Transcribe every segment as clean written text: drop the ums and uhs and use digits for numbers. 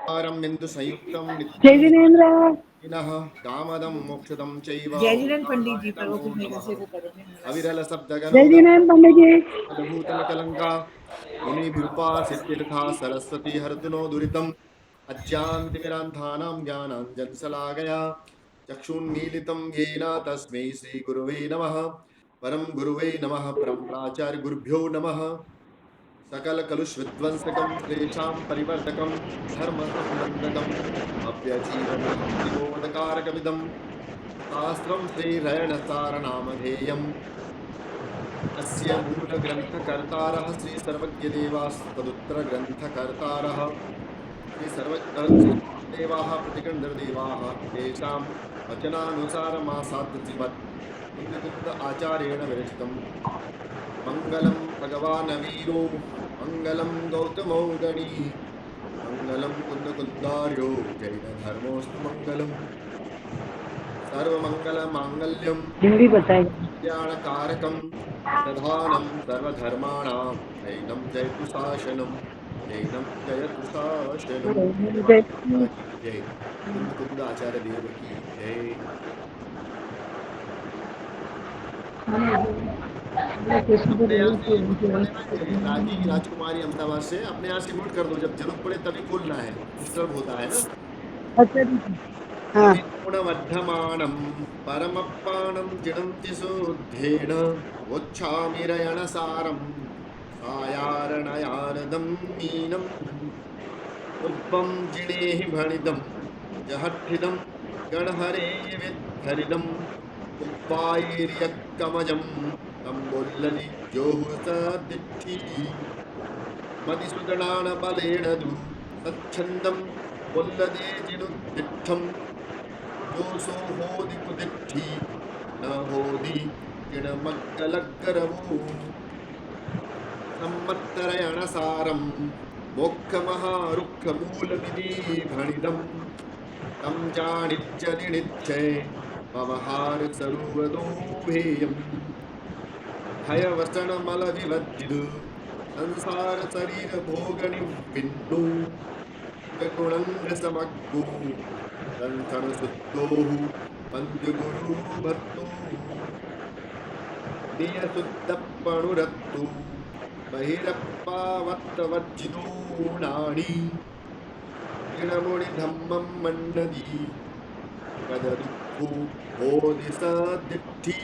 आरं बिंदु संयुक्तं जय नित्यं जिनेन्द्र। विनः कामदं मोक्षदं चैव जय जिनेन्द्र पंडित उत्थानाय जी, पर वो नमो कुछ नहीं नमः। कैसे को करोगे। अविरल जय शब्दगणोद जिनेन्द्र पंडित जी। अद्भुतमिकलङ्का मुनिभिरुपासित्यर्था सरस्वती हरतु नो दुरितम् अज्ञानतिमिरान्धानां ज्ञानाञ्जनशलाकया चक्षुन्मीलितं येन तस्मै श्रीगुरुवे नमः। परं गुरुवे नमः। परं प्राचार्य गुरुभ्यो नमः। सकलकलुषविध्वंसकं श्रेषां परिवर्धकं धर्मसंबन्धकं भव्यजीवमुक्तिबोधकारकमिदं शास्त्रं श्रीरयणसारनामधेयम्। अस्य मूलग्रन्थकर्तारः श्रीसर्वज्ञदेवास्तदुत्तरग्रन्थकर्तारः श्रीसर्वदेवाः प्रतिगणदेवाः तेषां वचनानुसारमासाद्य श्रीमद् कुन्दकुन्द आचार्येण विरचितं मङ्गलं भगवान् वीरो मङ्गलं गौतमो गणी मङ्गलं कुन्दकुन्दार्यो जैनधर्मोऽस्तु मङ्गलम् सर्वमङ्गलमाङ्गल्यं हिंदी बताएगा। कल्याणकारकं प्रधानं सर्वधर्माणां नैनं जयतु शासनं जैनं जयतु शासनं। जय। माता की जय। कुंद कुंद आचार्य देव की जय। अपने यहाँ से म्यूट कर लेना राजी राजकुमारी अहमदाबाद से अपने यहाँ से म्यूट कर दो, जब जरूरत पड़े तभी खोलना है, डिस्टर्ब होता है ना। अच्छा जी। हाँ। गुणवर्धमानं परमप्पाणं चिणन्ति शुद्धेन वोच्छामिरयणसारं सायारणयारदं मीनम् उब्बं जिणेहि भणिदं जहट्ठिदं गणहरे विद्धरिदम् उप्पायिर्यक्कमजं तम्बुल्लनि जोहुसदिट्ठी मदिसुदनान बलेन दु सच्छन्दं वल्लदे जिनुद्दिठं जोसो होदि कुदिट्ठी न होदि जिणमग्गलग्गरवो सम्मत्तरयणसारं मोक्षमहारुक्षमूलमिति भणिदम् तं चाणित्यनिनिच्छय पवहार सरुवदोभेयम् भयवसनमलविवद्यु संसार शरीर भोगनि विन्नु गुणङ्गसमग्गु रंथन सुद्धोः पंचगुरु भत्तु नियसुद्धपणुरत्तु बहिरप्पावत्तवर्जितूणानि तृणमुनिधम्मं मन्नदी कदरुक्खु बोधिसदिट्ठी।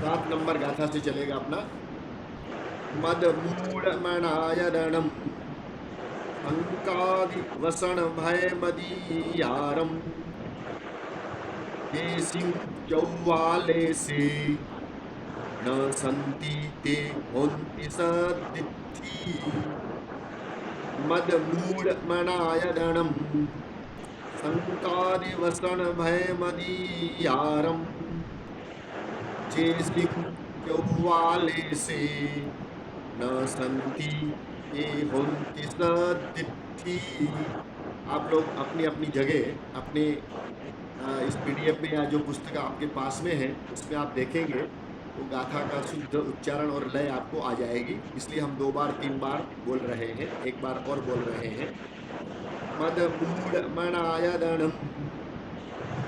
7 नंबर गाथा से चलेगा अपना। मदमूढमणायदणम् अंकादिवसण भयमदीयारम् केसिं चौवाले से न सन्ति ते होन्ति सदिट्ठी। मदमूढमणायदणम् संकादिवसण भयमदीयारम् चेसिं चौवाले से न संति ये होन्ति सदिट्ठी। आप लोग अपनी अपनी जगह अपने इस पीडीएफ में या जो पुस्तक आपके पास में है उसमें आप देखेंगे तो गाथा का शुद्ध उच्चारण और लय आपको आ जाएगी। इसलिए हम 2 बार 3 बार बोल रहे हैं, एक बार और बोल रहे हैं। मदमूढमणायदणम्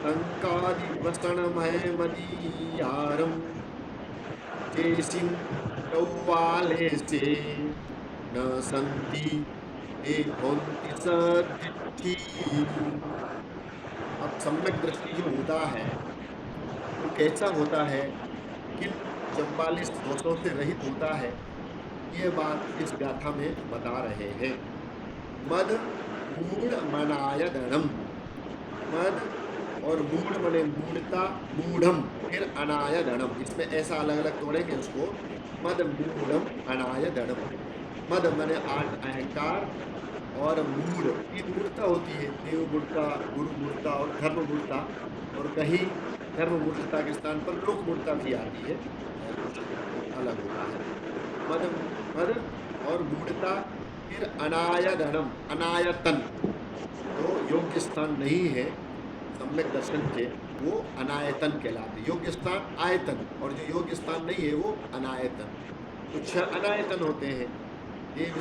संकादिवसनमयमदीयारम् केसिं चौवाले से न संति ते होन्ति सदिट्ठी। अब सम्यक दृष्टि जो होता है वो कैसा होता है, किन 44 दोषों से रहित होता है, ये बात इस गाथा में बता रहे हैं। मद मूढ़ मनायदणम, मद और मूढ़ मने मूढ़ता, मूढ़म फिर अनायदणम, इसमें ऐसा अलग अलग तोड़ेंगे उसको। मद मूढ़म अनायदणम, मद मने अहंकार और मूढ़, ये मूढ़ता होती है, देव मूढ़ता, गुरु मूढ़ता और धर्म मूढ़ता, और कहीं धर्म मूढ़ता के स्थान पर लोक मूढ़ता भी आती है, अलग होता है। मद मद और मूढ़ता, फिर अनायदणम अनायतन, तो योग्य स्थान नहीं है सम्यक दर्शन के, वो अनायतन कहलाते। योग्य स्थान आयतन, और जो योग्य स्थान नहीं है वो अनायतन। तो 6 अनायतन होते हैं। देव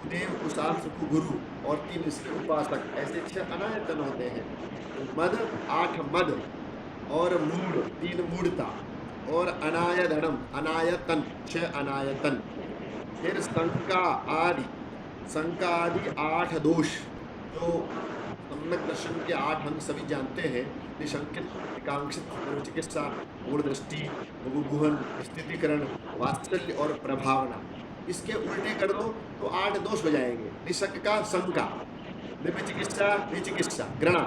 देव, कुशाल, सुखु, गुरु और 3 इसके उपासक, ऐसे 6 अनायतन होते हैं। तो मद, 8 मद और मूढ़, 3 मूढ़ता और अनायदनम, अनायतन, 6 अनायतन। फिर शंका आदि 8 दोष, जो सम्यक दर्शन के 8 अंग सभी जानते हैं। निशंकित, एकांक्षित, चिकित्सा, मूढ़ दृष्टि, गुहन, स्थितिकरण, वात्सल्य और प्रभावना। इसके उल्टे कर दो तो 8 दोष हो जाएंगे। निशंका, शंका, निर्विचिकित्सा, विचिकित्सा, घृणा,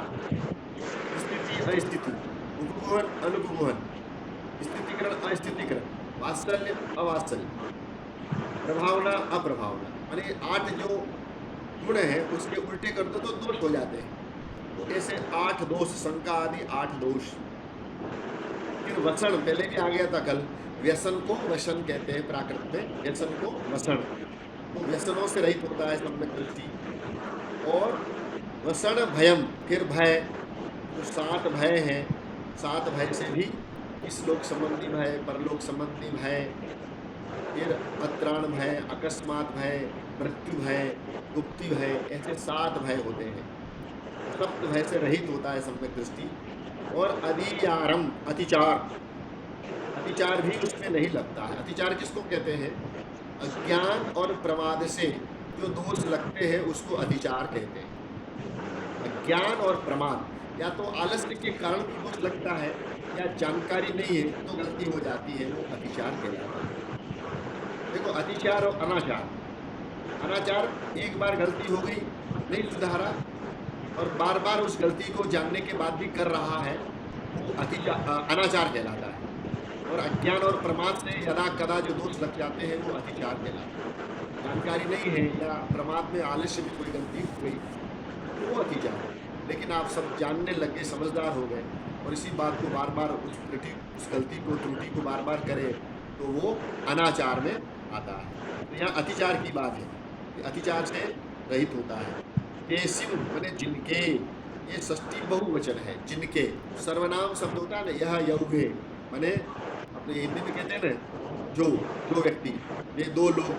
स्थिति, अस्थिति, उपगुहन, अनुपगुहन, स्थितिकरण, अस्थितिकरण, वात्सल्य, अवात्सल्य, प्रभावना, अप्रभावना। माने 8 जो गुण है उसके उल्टे कर दो तो दोष हो जाते हैं। तो ऐसे 8 दोष, शंका आदि 8 दोष। फिर वसन, पहले भी आ गया था कल। व्यसन को वसन कहते हैं प्राकृत में, व्यसन को वसन। तो व्यसनों से रहित होता है सम्यक दृष्टि। और वसन भयम, फिर भय, तो 7 भय हैं। 7 भय से भी इस लोक संबंधी भय, परलोक संबंधी भय, फिर अत्राण भय, अकस्मात भय, मृत्यु भय, गुप्ति भय, ऐसे 7 भय होते हैं। सप्त भय से रहित होता है सम्यक दृष्टि। और अतिचारम, अतिचार, अतिचार भी उसमें नहीं लगता है। अतिचार किसको कहते हैं? अज्ञान और प्रमाद से जो दोष लगते हैं उसको अतिचार कहते हैं। अज्ञान और प्रमाद, या तो आलस्य के कारण भी दोष लगता है या जानकारी नहीं है तो गलती हो जाती है, वो अतिचार कहलाता है। देखो, अतिचार और अनाचार। अनाचार, एक बार गलती हो गई, नहीं सुधारा और बार बार उस गलती को जानने के बाद भी कर रहा है, वो अनाचार कहलाता है। और अज्ञान और प्रमाद से यदा कदा जो दोष लग जाते हैं वो अतिचार कहलाता है। जानकारी नहीं है या प्रमाद में आलस्य में कोई गलती हो गई तो वो अतिचार है। लेकिन आप सब जानने लगे, समझदार हो गए और इसी बात को बार बार, उस गलती को, त्रुटि को बार बार करें तो वो अनाचार में आता है। तो यहाँ अतिचार की बात है कि अतिचार से रहित होता है। केसिम माने जिनके, ये षष्ठी बहुवचन है, जिनके। सर्वनाम शब्द होता है ना, यह यौगे, माने अपने हिंदी में कहते हैं ना, जो व्यक्ति, वे 2 लोग,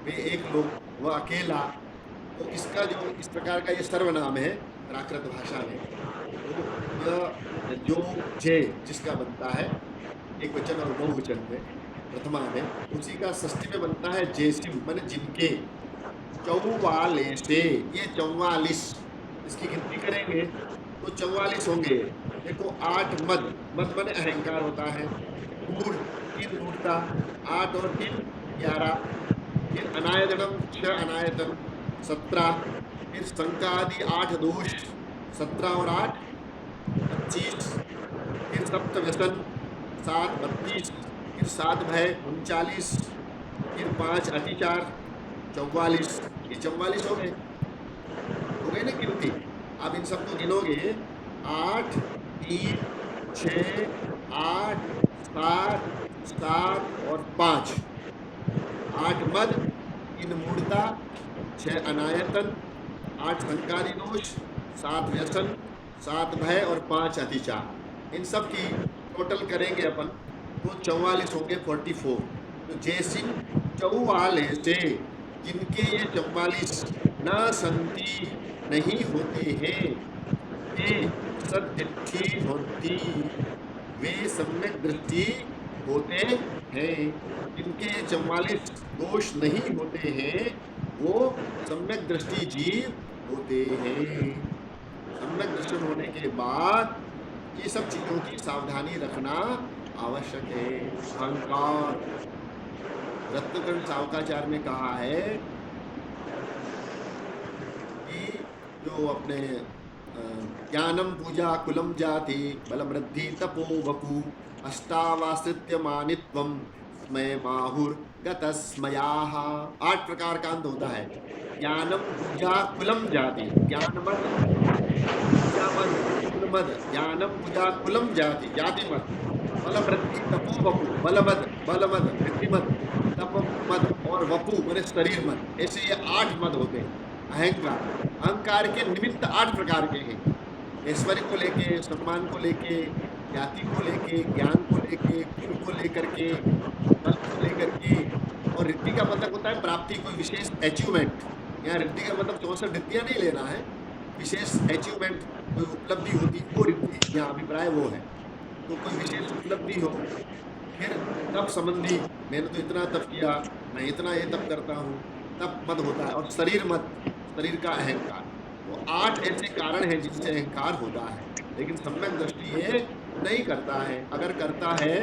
वे 1 लोग, वह अकेला। तो इसका जो इस प्रकार का ये सर्वनाम है प्राकृत भाषा में। तो यह जो जे जिसका बनता है एक वचन और बहुवचन में, प्रथमा में, उसी का षष्ठी में बनता है जेसिम, माने जिनके। 44 से, ये 44, इसकी गिनती करेंगे तो 44 होंगे। देखो, 8 मद, मद माने अहंकार होता है। मूढ़, 3 मूढ़ता, 8 और 3 11। फिर अनायतनम, 6 अनायतन, 17। फिर शंका आदि 8 दोष, 17 और 8 25। फिर सप्त व्यसन, 7 32। फिर 7 भय, 39। फिर 5 अतिचार, 44। ये 44 हो गए ना गिनती। आप इन सबको गिनोगे, 8 3 6 8 7 7 और 5। 8 मद, 3 मूढ़ता, 6 अनायतन, 8 संकारी दोष, 7 व्यसन, 7 भय और 5 अतिचार। इन सब की टोटल करेंगे अपन तो 44 होंगे, 44। तो जैसी 44 से, जिनके ये 44 न संति नहीं होते हैं, वे सदृष्टि होती, वे सम्यक दृष्टि होते हैं। जिनके 44 दोष नहीं होते हैं वो सम्यक दृष्टि जीव होते हैं। सम्यक दर्शन होने के बाद ये सब चीजों की सावधानी रखना आवश्यक है। अहंकार, रत्नकर्ण सावकाचार्य ने कहा है कि जो अपने ज्ञानम पूजा कुलम जाति बलमृद्धि तपो वपु अष्टावाश्रित्य मानित्वम स्मय माहुर गतस्मयाः। 8 प्रकार का अंत होता है। ज्ञानम पूजा कुलम जाति, ज्ञान मद, पूजा मद, कुल मद, ज्ञानम पूजा कुलम जाति, जाति मद, बलमृद्धि तपो वपु, बलमद, बलमद, वृद्धि मद, तप मद और वपु माने शरीर मद। ऐसे ये 8 मद होते हैं। अहंकार, अहंकार के निमित्त 8 प्रकार के हैं। ऐश्वर्य को लेके, सम्मान को लेके, जाति को लेके, ज्ञान को लेके, कुल को लेकर के, बल को लेकर के। और रिद्धि का मतलब होता है प्राप्ति, कोई विशेष अचीवमेंट। यहाँ रिद्धि का मतलब 64 रिद्धियां नहीं लेना है, विशेष अचीवमेंट, कोई उपलब्धि होती वो रिद्धि, यहाँ अभिप्राय वो है। तो कोई विशेष उपलब्धि हो, फिर तप संबंधी, मैंने तो इतना तप किया, मैं इतना ये तप करता हूँ, तप मत होता है। और शरीर मत, शरीर का अहंकार। तो 8 ऐसे कारण हैं जिनसे अहंकार होता है, लेकिन सम्यक दृष्टि ये नहीं करता है। अगर करता है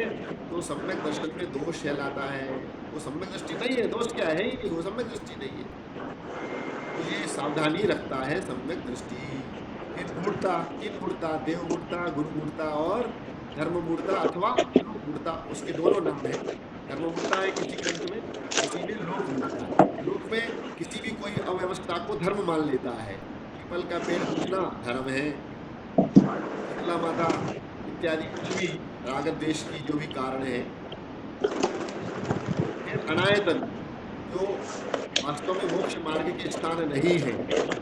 तो सम्यक दर्शन में दोष कहलाता है। वो सम्यक दृष्टि नहीं है, दोष क्या है ही नहीं, वो सम्यक दृष्टि नहीं है। तो ये सावधानी रखता है सम्यक दृष्टि। फिर मूर्ता, तीन मूर्ता, देव मूर्ता, गुरु मूर्ता और धर्म मूर्ता अथवा लोक मूर्ता, उसके दोनों नाम है। धर्म मूर्ता है किसी ग्रंथ में, किसी में लोक मूर्ता है। लोक में किसी भी कोई अव्यवस्था को धर्म मान लेता है। पीपल का पेड़ पूजना धर्म है, शीतला माता इत्यादि कुछ भी राग द्वेष की जो भी कारण है। फिर अनायतन, जो वास्तव में मोक्ष मार्ग के स्थान नहीं है,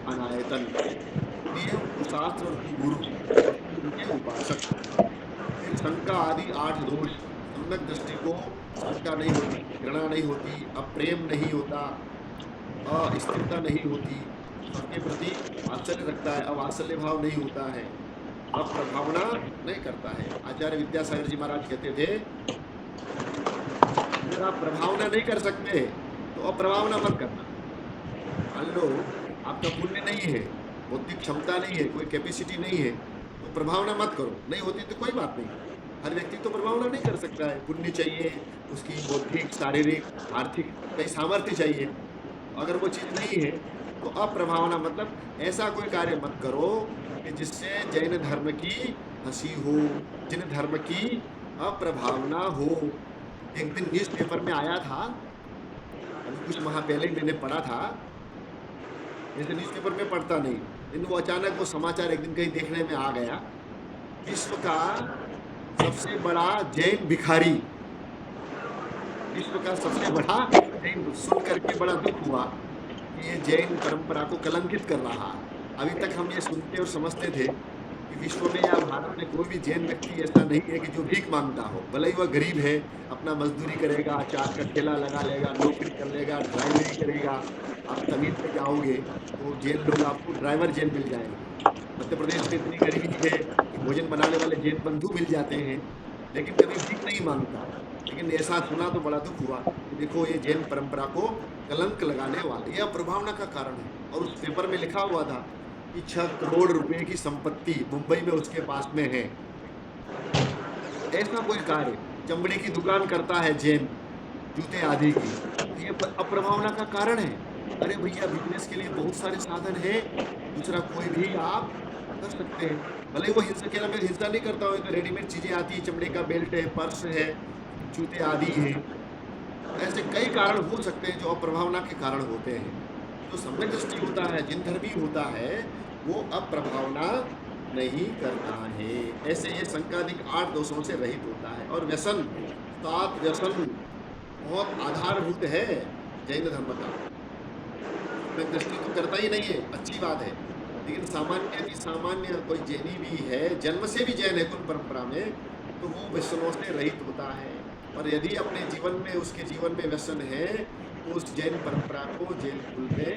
अनायतन, ये शास्त्र और गुरु और उनके उपासक। फिर शंका आदि 8 दोष, सम्यक दृष्टि को शंका नहीं होती, घृणा नहीं होती, अप्रेम नहीं होता, अस्थिरता नहीं होती, सबके प्रति वात्सल्य रखता है, अवात्सल्य भाव नहीं होता है, अप्रभावना नहीं करता है। आचार्य विद्यासागर जी महाराज कहते थे, अगर आप प्रभावना नहीं कर सकते तो अप्रभावना मत करना। मान लो आपका पुण्य नहीं है, बौद्धिक क्षमता नहीं है, कोई कैपेसिटी नहीं है, तो प्रभावना मत करो। नहीं होती तो कोई बात नहीं, हर व्यक्ति तो प्रभावना नहीं कर सकता है। पुण्य चाहिए, उसकी बौद्धिक, शारीरिक, आर्थिक कई सामर्थ्य चाहिए। अगर वो चीज नहीं है तो अप्रभावना मतलब ऐसा कोई कार्य मत करो कि जिससे जैन धर्म की हंसी हो, जिन धर्म की अप्रभावना हो। एक दिन न्यूज़पेपर में आया था, अभी कुछ माह पहले मैंने पढ़ा था, जैसे न्यूज़पेपर में पढ़ता नहीं, लेकिन वो अचानक वो समाचार एक दिन कहीं देखने में आ गया, विश्व का सबसे बड़ा जैन भिखारी, विश्व का सबसे बड़ा जैन, सुन करके बड़ा दुख हुआ कि ये जैन परंपरा को कलंकित कर रहा। अभी तक हम ये सुनते और समझते थे कि विश्व में या भारत में कोई भी जैन व्यक्ति ऐसा नहीं है कि जो भीख मांगता हो। भले ही वह गरीब है, अपना मजदूरी करेगा, चाट का ठेला लगा लेगा, नौकरी कर लेगा, ड्राइवरी करेगा। आप तमिल में जाओगे तो जैन लोग आपको ड्राइवर जैन मिल जाएंगे। मध्य प्रदेश में इतनी गरीबी है कि भोजन बनाने वाले जैन बंधु मिल जाते हैं, लेकिन कभी भीख नहीं मांगता। लेकिन ऐसा सुना तो बड़ा दुख हुआ कि देखो ये जैन परंपरा को कलंक लगाने वाले, यह प्रभावना का कारण है। और उस पेपर में लिखा हुआ था कि 6 करोड़ रुपए की संपत्ति मुंबई में उसके पास में है। ऐसा कोई कार्य, चमड़े की दुकान करता है जैन, जूते आदि की, तो ये अप्रभावना का कारण है। अरे भैया, बिजनेस के लिए बहुत सारे साधन हैं, दूसरा कोई भी आप कर सकते हैं। भले ही वो हिंसा के नाम पे हिंसा नहीं करता हो, तो रेडीमेड चीजें आती है, चमड़े का बेल्ट है, पर्स है, जूते आदि है। ऐसे कई कारण हो सकते हैं जो अप्रभावना के कारण होते हैं। जो सम्यक दृष्टि होता है, जिन धर्मी होता है, वो अप्रभावना नहीं करता है। ऐसे ये शंकादिक 8 दोषों से रहित होता है। और व्यसन, 7 व्यसन बहुत आधारभूत है जैन धर्म का। सम्यक दृष्टि तो करता ही नहीं है, अच्छी बात है, लेकिन सामान्य अति सामान्य कोई जैनी भी है, जन्म से भी जैन है कुल परंपरा में, तो वो व्यसनों से रहित होता है। और यदि अपने जीवन में, उसके जीवन में व्यसन है, तो उस जैन परंपरा को, जैन कुल में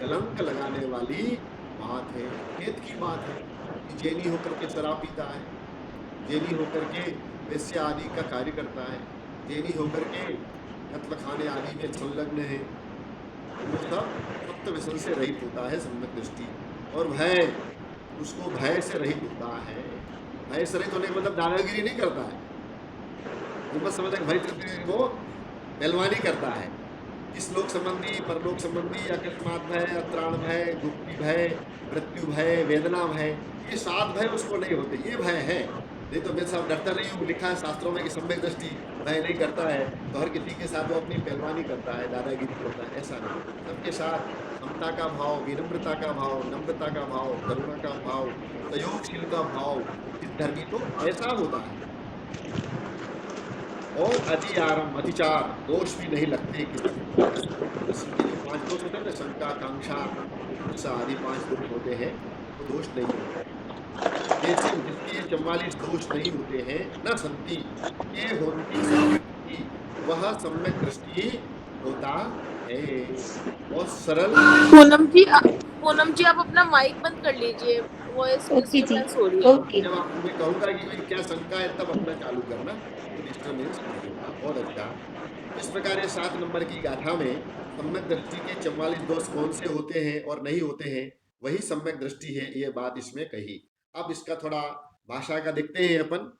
कलंक लगाने वाली बात है, खेद की बात है कि जैनी होकर के शराब पीता है, जैनी होकर के वैश्य आदि का कार्य करता है, जैनी होकर के कत्ल खाने आदि में संलग्न है। वो सब सप्त व्यसन से रहित होता है सम्यक दृष्टि। और भय, उसको भय से रहित होता है। भय से रहित होने का मतलब दादागिरी नहीं करता है। मत समझ, भय से वो पहलवानी करता है। इस लोक संबंधी, परलोक संबंधी, अकस्मात भय, अत्राण भय, गुप्ति भय, मृत्यु भय, वेदना भय, ये 7 भय उसको नहीं होते। ये भय है, नहीं तो मैं सब डरता नहीं हूँ। लिखा है शास्त्रों में कि सम्यक दृष्टि भय नहीं करता है, तो हर किसी के साथ वो अपनी पहलवानी करता है, दादागिरी करता है। ऐसा नहीं, सबके साथ समता का भाव, विनम्रता का भाव, नम्रता का भाव, करुणा का भाव, सहयोगशील का भाव, जिस धर्मी को ऐसा होता है। और अति आरम, अतिचार, दोष भी नहीं लगते किसी को। 5 दोष होते हैं ना, शंका, कांक्षा, गुस्सा आदि 5 दोष होते हैं, तो दोष नहीं होते। जैसे जिसके ये 44 दोष नहीं होते हैं, न संति, ये होती वह सम्यक दृष्टि होता है। बहुत सरल। पूनम जी आप अपना माइक बंद कर लीजिए, वॉइस ओके जी, डिस्टरबेंस हो रही है। ओके। जब आप मैं कहूंगा कि भाई क्या शंका है तब अपना चालू करना, तो डिस्टरबेंस नहीं होगा। बहुत अच्छा। तो इस प्रकार ये 7 नंबर की गाथा में सम्यक दृष्टि के 44 दोष कौन से होते हैं और नहीं होते हैं, वही सम्यक दृष्टि है, ये बात इसमें कही। अब इसका थोड़ा भाषा का देखते हैं अपन।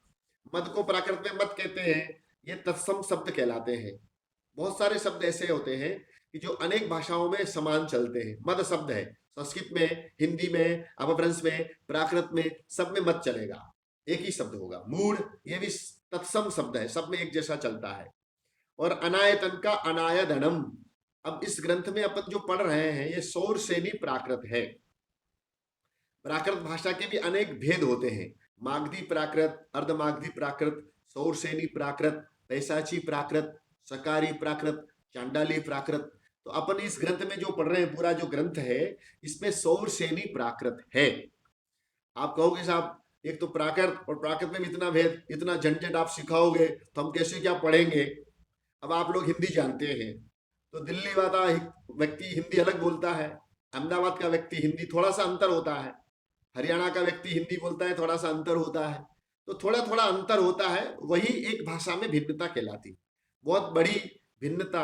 मद को प्राकृत में मत कहते हैं, ये तत्सम शब्द कहलाते हैं। बहुत सारे शब्द ऐसे होते हैं कि जो अनेक भाषाओं में समान चलते हैं। मद शब्द है, संस्कृत में, हिंदी में, अपभ्रंश में, प्राकृत में, सब में मत चलेगा, एक ही शब्द होगा। मूढ़, ये भी तत्सम शब्द है, सब में एक जैसा चलता है। और अनायतन का अनायदनम। अब इस ग्रंथ में अपन जो पढ़ रहे हैं ये सौरसेनी प्राकृत है। प्राकृत भाषा के भी अनेक भेद होते हैं। मागधी प्राकृत, अर्धमागधी प्राकृत, सौरसेनी प्राकृत, पैसाची प्राकृत, सकारी प्राकृत, चांडाली प्राकृत। तो अपन इस ग्रंथ में जो पढ़ रहे हैं, पूरा जो ग्रंथ है, इसमें सौरसेनी प्राकृत है। आप कहोगे साहब एक तो प्राकृत और प्राकृत में भी इतना भेद, इतना झंझट आप सिखाओगे तो हम कैसे क्या पढ़ेंगे। अब आप लोग हिंदी जानते हैं, तो दिल्ली वाला व्यक्ति हिंदी अलग बोलता है, अहमदाबाद का व्यक्ति हिंदी थोड़ा सा अंतर होता है, हरियाणा का व्यक्ति हिंदी बोलता है, थोड़ा सा अंतर होता है। तो थोड़ा थोड़ा अंतर होता है, वही एक भाषा में भिन्नता कहलाती। बहुत बड़ी भिन्नता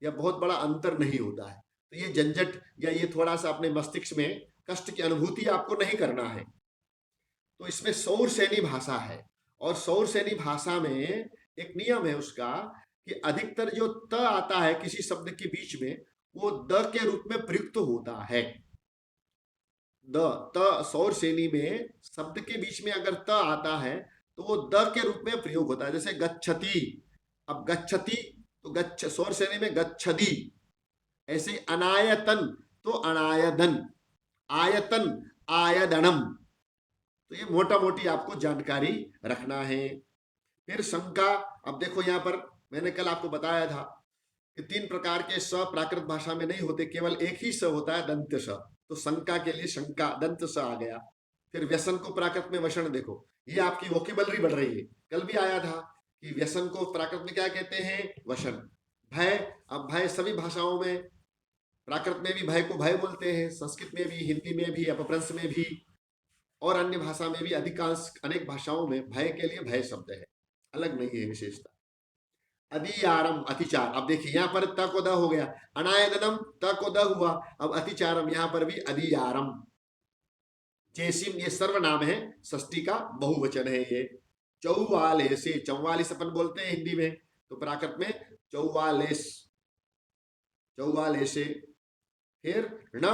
या बहुत बड़ा अंतर नहीं होता है। तो ये झंझट या ये थोड़ा सा अपने मस्तिष्क में कष्ट की अनुभूति आपको नहीं करना है। तो इसमें सौरसेनी भाषा है, और सौरसेनी भाषा में एक नियम है उसका कि अधिकतर जो त आता है किसी शब्द के बीच में, वो द के रूप में प्रयुक्त होता है। द, त, सौरसेनी में शब्द के बीच में अगर त आता है तो वो द के रूप में प्रयोग होता है। जैसे गच्छति, अब गच्छति तो गच्छ, सौरसेनी में गच्छदी। ऐसे अनायतन तो अनायदन, आयतन आयदनम। तो ये मोटा मोटी आपको जानकारी रखना है। फिर शंका, अब देखो यहाँ पर मैंने कल आपको बताया था कि 3 प्रकार के स प्राकृत भाषा में नहीं होते, केवल एक ही स होता है, दंत स। तो शंका के लिए शंका, दंत स आ गया। फिर व्यसन को प्राकृत में वषण, देखो ये आपकी वोकेबलरी बढ़ रही है। कल भी आया था कि व्यसन को प्राकृत में क्या कहते हैं, वषण। भय, अब भय सभी भाषाओं में, प्राकृत में भी भय को भय बोलते हैं, संस्कृत में भी, हिंदी में भी, अपभ्रंश में भी, और अन्य भाषा में भी। अधिकांश अनेक भाषाओं में भय के लिए भय शब्द है, अलग नहीं है विशेषता। अधियारम, अतिचार। अब देखिए यहाँ पर त को द हो गया, अनायदनम त को द हुआ, अब अतिचारम, यहाँ पर भी अधियारम। चेसिम, ये सर्वनाम है, षष्ठी का बहुवचन है ये। चौवालेसे, 44 अपन बोलते हैं हिंदी में, तो प्राकृत में चौवालेस, चौवालेसे। फिर न,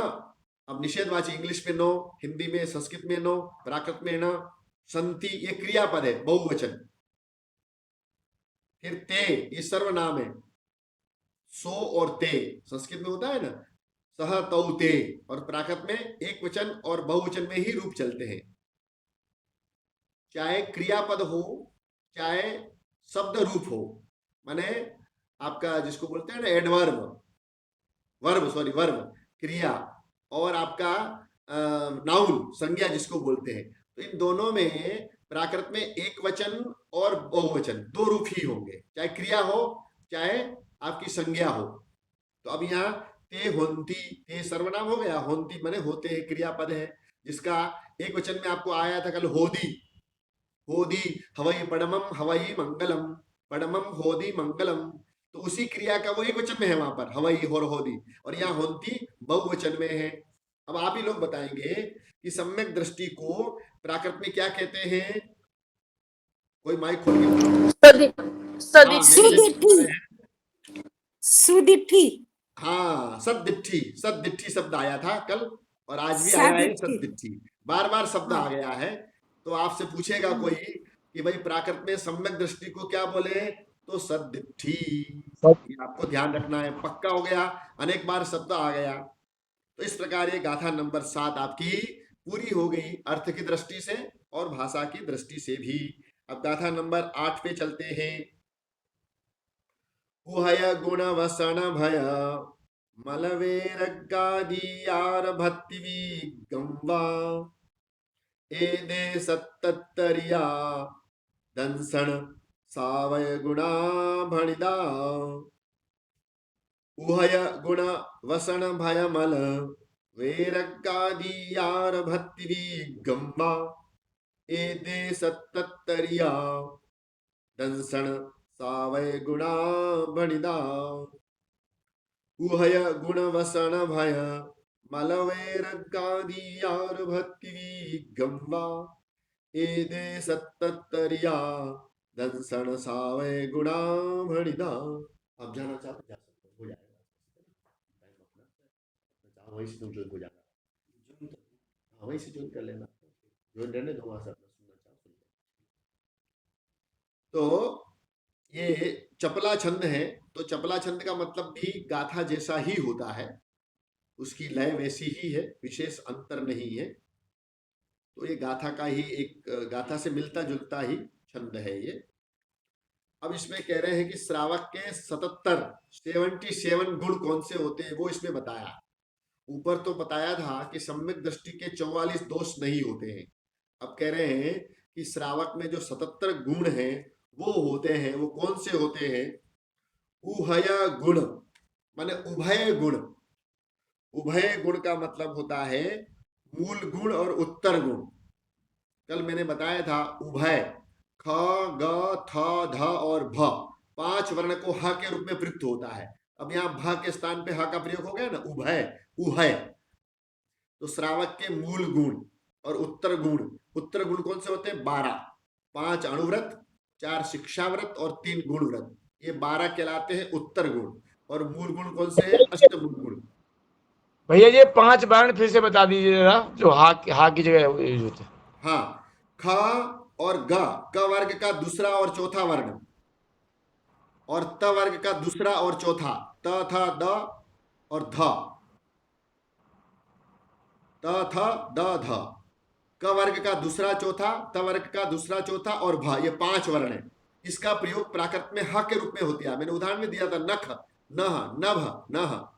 अब निषेधवाची, इंग्लिश में नो, हिंदी में, संस्कृत में नो, प्राकृत में न। संति, ये क्रियापद है, बहुवचन। फिर ते, ये सर्वनाम है, सो और ते, संस्कृत में होता है ना, सह तौ ते, और प्राकृत में एक वचन और बहुवचन में ही रूप चलते हैं। चाहे क्रियापद हो, चाहे शब्द रूप हो, माने आपका जिसको बोलते हैं ना एडवर्ब, वर्ब, क्रिया, और आपका नाउन, संज्ञा जिसको बोलते हैं। तो इन दोनों में प्राकृत में एक वचन और बहुवचन, दो रूप ही होंगे, चाहे क्रिया हो चाहे आपकी संज्ञा हो। तो अब यहाँ ते होंती, ते सर्वनाम हो गया, होंती माने होते हैं, क्रियापद है, जिसका एक वचन में आपको आया था कल, होदी। होदी हवई पडमम हवई मंगलम, पडमम होदी मंगलम। तो उसी क्रिया का वो एक वचन में है वहां पर, हवई और होदी, और यहाँ होंती बहुवचन में है। अब आप ही लोग बताएंगे कि सम्यक दृष्टि को प्राकृत में क्या कहते हैं। कोई माइक खोल के सदी हाँ, सदी मेरे जैसे बता रहे हैं। सुदीप्ति, हाँ, सद्दिट्ठी, सद्दिट्ठी शब्द आया था कल, और आज भी आया है सादिप्ति। सद्दिट्ठी। बार बार शब्द हाँ, आ गया है। तो आपसे पूछेगा कोई कि भाई प्राकृत में सम्यक दृष्टि को क्या बोले, तो सद्दिट्ठी। ये आपको ध्यान रखना है, पक्का हो गया, अनेक बार शब्द आ गया। तो इस प्रकार ये गाथा नंबर 7 आपकी पूरी हो गई, अर्थ की दृष्टि से और भाषा की दृष्टि से भी। अब गाथा नंबर 8 पे चलते हैं। गुहय गुण वसन भय मलवेरगादियार भत्तिवी गंवा, एदे सत्तरिया दंसण सावय गुणा भणिदा। उभय गुण वसन भय मल वैरगादियार भक्ति गम्मा एदे सत्तरिया दंसन सावय गुणा बणिदा। उभय गुण वसन भय मल वैरगादियार भक्ति गम्मा एदे सत्तरिया दंसन सावय गुणा बणिदा। आप जाना चाहते जा सकते हो जाएगा, टाइम अपना वहीं से तुम ज्वाइन हो जाना, हाँ वहीं से ज्वाइन कर लेना, ज्वाइन रहने दो, वहां से अपना सुनना चाहो सुन लो। तो ये चपला छंद है, तो चपला छंद का मतलब भी गाथा जैसा ही होता है, उसकी लय वैसी ही है, विशेष अंतर नहीं है। तो ये गाथा का ही एक गाथा से मिलता जुलता ही छंद है ये। अब इसमें कह रहे हैं कि श्रावक के 77 गुण कौन से होते हैं वो इसमें बताया। ऊपर तो बताया था कि सम्यक दृष्टि के 44 दोष नहीं होते हैं। अब कह रहे हैं कि श्रावक में जो 77 गुण हैं वो होते हैं। वो कौन से होते हैं? उभय गुण माने उभय गुण। उभय गुण का मतलब होता है मूल गुण और उत्तर गुण। कल मैंने बताया था उभय ख ग थ ध और भ 5 वर्ण को ह के रूप में प्रयुक्त होता है। अब यहाँ भ के स्थान पे ह का प्रयोग हो गया ना, उभय उभय। तो श्रावक के मूल गुण और उत्तर गुण कौन से होते हैं? 12, 5 अणुव्रत, 4 शिक्षाव्रत और 3 गुण व्रत, ये 12 कहलाते हैं उत्तर गुण। और मूल गुण कौन से हैं? अष्टमूल गुण। भैया ये 5 वर्ण फिर से बता दीजिए जरा, जो हा की जगह यूज होते हैं। हाँ, ख और ग, क वर्ग का दूसरा और चौथा वर्ण, और त वर्ग का दूसरा और चौथा, त थ द और ध, त थ द ध। क वर्ग का दूसरा चौथा, त वर्ग का दूसरा चौथा और भ, ये 5 वर्ण है। इसका प्रयोग प्राकृत में ह के रूप में होता है। मैंने उदाहरण में दिया था नख, नह, नभ, नह,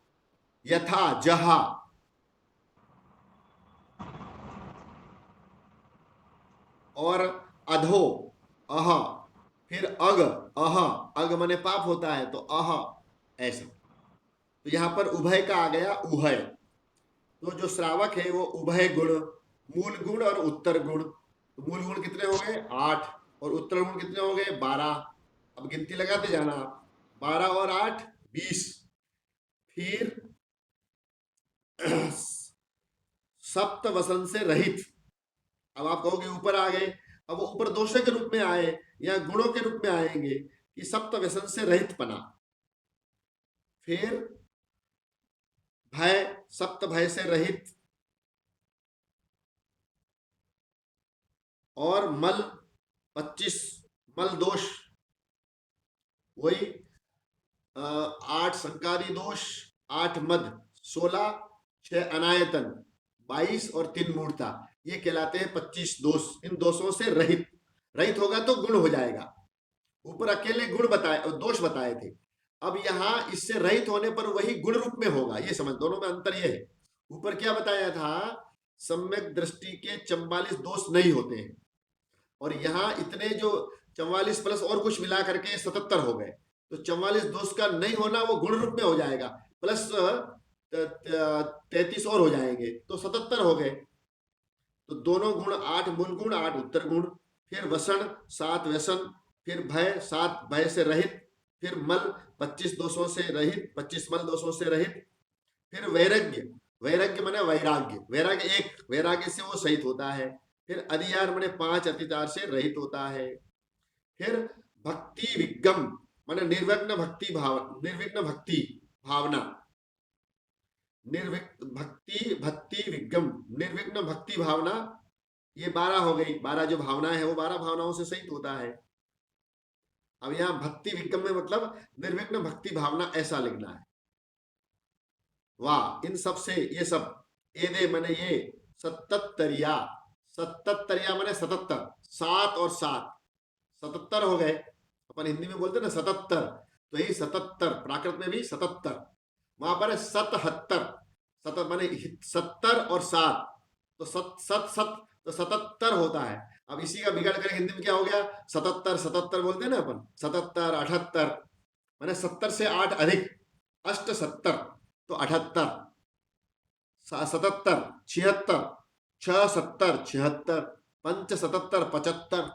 यथा, जहा। और अधो, अह, फिर अग, अह, अग माने पाप होता है तो अह, ऐसा। तो यहां पर उभय का आ गया उभय। तो जो श्रावक है वो उभय गुण, मूल गुण और उत्तर गुण। तो मूल गुण कितने हो गए? 8, और उत्तर गुण कितने हो गए? 12। अब गिनती लगाते जाना आप, 12 और 8 20। फिर सप्त वसन से रहित। अब आप कहोगे ऊपर आ गए, अब वो ऊपर दोषों के रूप में आए या गुणों के रूप में आएंगे कि सप्त व्यसन से रहित पना। फिर भय, सप्त भय से रहित। और मल 25 मल दोष, वही 8 संकारी दोष, 8 मद, 16, 6 अनायतन, 22 और 3 मूर्ता, ये कहलाते हैं 25 दोष। इन दोषों से रहित, रहित होगा तो गुण हो जाएगा। ऊपर अकेले गुण बताए, दोष बताए थे। अब यहाँ इससे रहित होने पर वही गुण रूप में होगा, ये समझ, दोनों में अंतर ये है। ऊपर क्या बताया था? सम्यक दृष्टि के 44 दोष नहीं होते हैं, और यहाँ इतने जो 44 प्लस और कुछ मिला करके 77 हो गए। तो 44 दोष का नहीं होना वो गुण रूप में हो जाएगा, प्लस 33 और हो जाएंगे तो 77 हो गए। तो दोनों गुण 8 मूल गुण, 8 उत्तर गुण। फिर वसन 7 व्यसन, फिर भय 7 भय से रहित, फिर मल 25 दोषों से रहित, 25 मल दोषों से रहित। फिर वैराग्य, वैराग्य माने वैराग्य, वैराग्य एक वैराग्य से वो सहित होता है। फिर अधिकार माने 5 अतिचार से रहित होता है। फिर भक्ति विगम माने निर्विघ्न भक्ति भाव, निर्विघ्न भक्ति भावना, भक्ति विगम, निर्विघ्न भक्ति भावना, ये 12 हो गई। 12 जो भावनाएं है वो 12 भावनाओं से सहित होता है। अब यहाँ भक्ति विगम में मतलब निर्विघ्न भक्ति भावना, ऐसा लिखना है। वाह, इन सब से ये सब एदे माने ये 77 माने 77, 7 और 7 77 हो गए। अपन हिंदी में बोलते ना 77, तो यही 77, प्राकृत में भी 77, वहां पर है 77 माने 70 और 7, तो तो 77 होता है। अब इसी का बिगाड़ कर हिंदी में क्या हो गया? 77 बोलते हैं ना अपन, 77 78 माने 70 से 8 अधिक। अष्ट 70 तो 78, 77 76, 6 70 76, 5 77 75,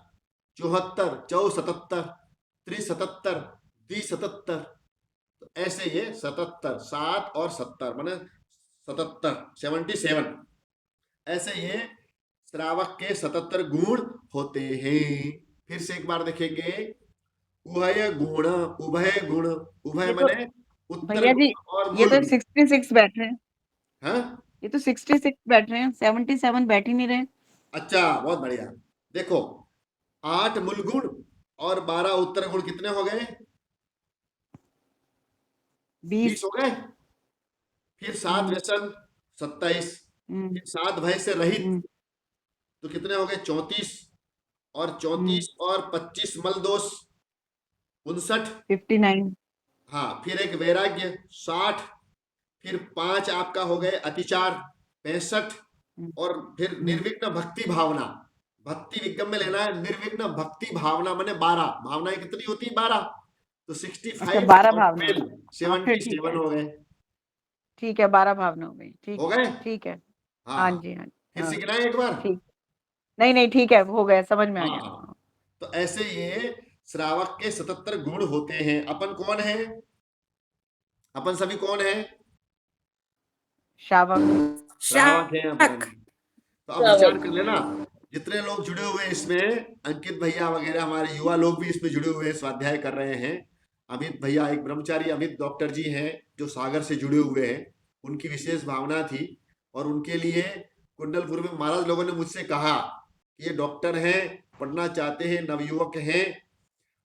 74 74, 3 77, 2 77, तो ऐसे ये 77 7 और 70 माने 77 77, ऐसे ये श्रावक के 77 गुण होते हैं। फिर से एक बार देखेंगे, उभय गुण, उभय गुण, उभय ये तो माने उत्तर भैया जी, गुण और ये मूल तो गुण। 66 बैठ रहे हैं। हाँ ये तो 66 बैठ रहे हैं, 77 बैठ ही नहीं रहे। अच्छा, बहुत बढ़िया। देखो 8 मूल गुण और 12 उत्तर गुण कितने हो गए? 20 20। हो गए। फिर 7 व्यसन 27, फिर 7 भय से रहित तो कितने हो गए? 34, और 34 और 25 मल दोष 59, 59। हाँ फिर एक वैराग्य 60, फिर 5 आपका हो गए अतिचार 65, और फिर निर्विघ्न भक्ति भावना, भक्ति विगम में लेना है, निर्विघ्न भक्ति भावना माने 12, भावनाएं कितनी होती है? 12, तो 65 अच्छा, 12 और भावना। 12 हाँ, फिर ठीक 77 है, हो गए। ठीक है, 12 भावना हो गई। हो ठीक गए? है, ठीक है। हाँ हाँ हाँ, जी, हाँ जी, फिर हाँ, से गिनाएं एक बार। ठीक। नहीं नहीं, ठीक है, हो गया, समझ में आ हाँ गया। हाँ, तो ऐसे ये श्रावक के 77 गुण होते हैं। अपन कौन है? अपन सभी कौन है? श्रावक। श्रावक है अपन। श्रावक। तो अब विचार कर लेना, जितने लोग जुड़े हुए हैं इसमें, अंकित भैया वगैरह हमारे युवा लोग भी इसमें जुड़े हुए हैं, स्वाध्याय कर रहे हैं। अमित भैया एक ब्रह्मचारी अमित डॉक्टर जी हैं जो सागर से जुड़े हुए हैं, उनकी विशेष भावना थी, और उनके लिए कुंडलपुर में महाराज लोगों ने मुझसे कहा कि ये डॉक्टर हैं, पढ़ना चाहते हैं, नवयुवक हैं,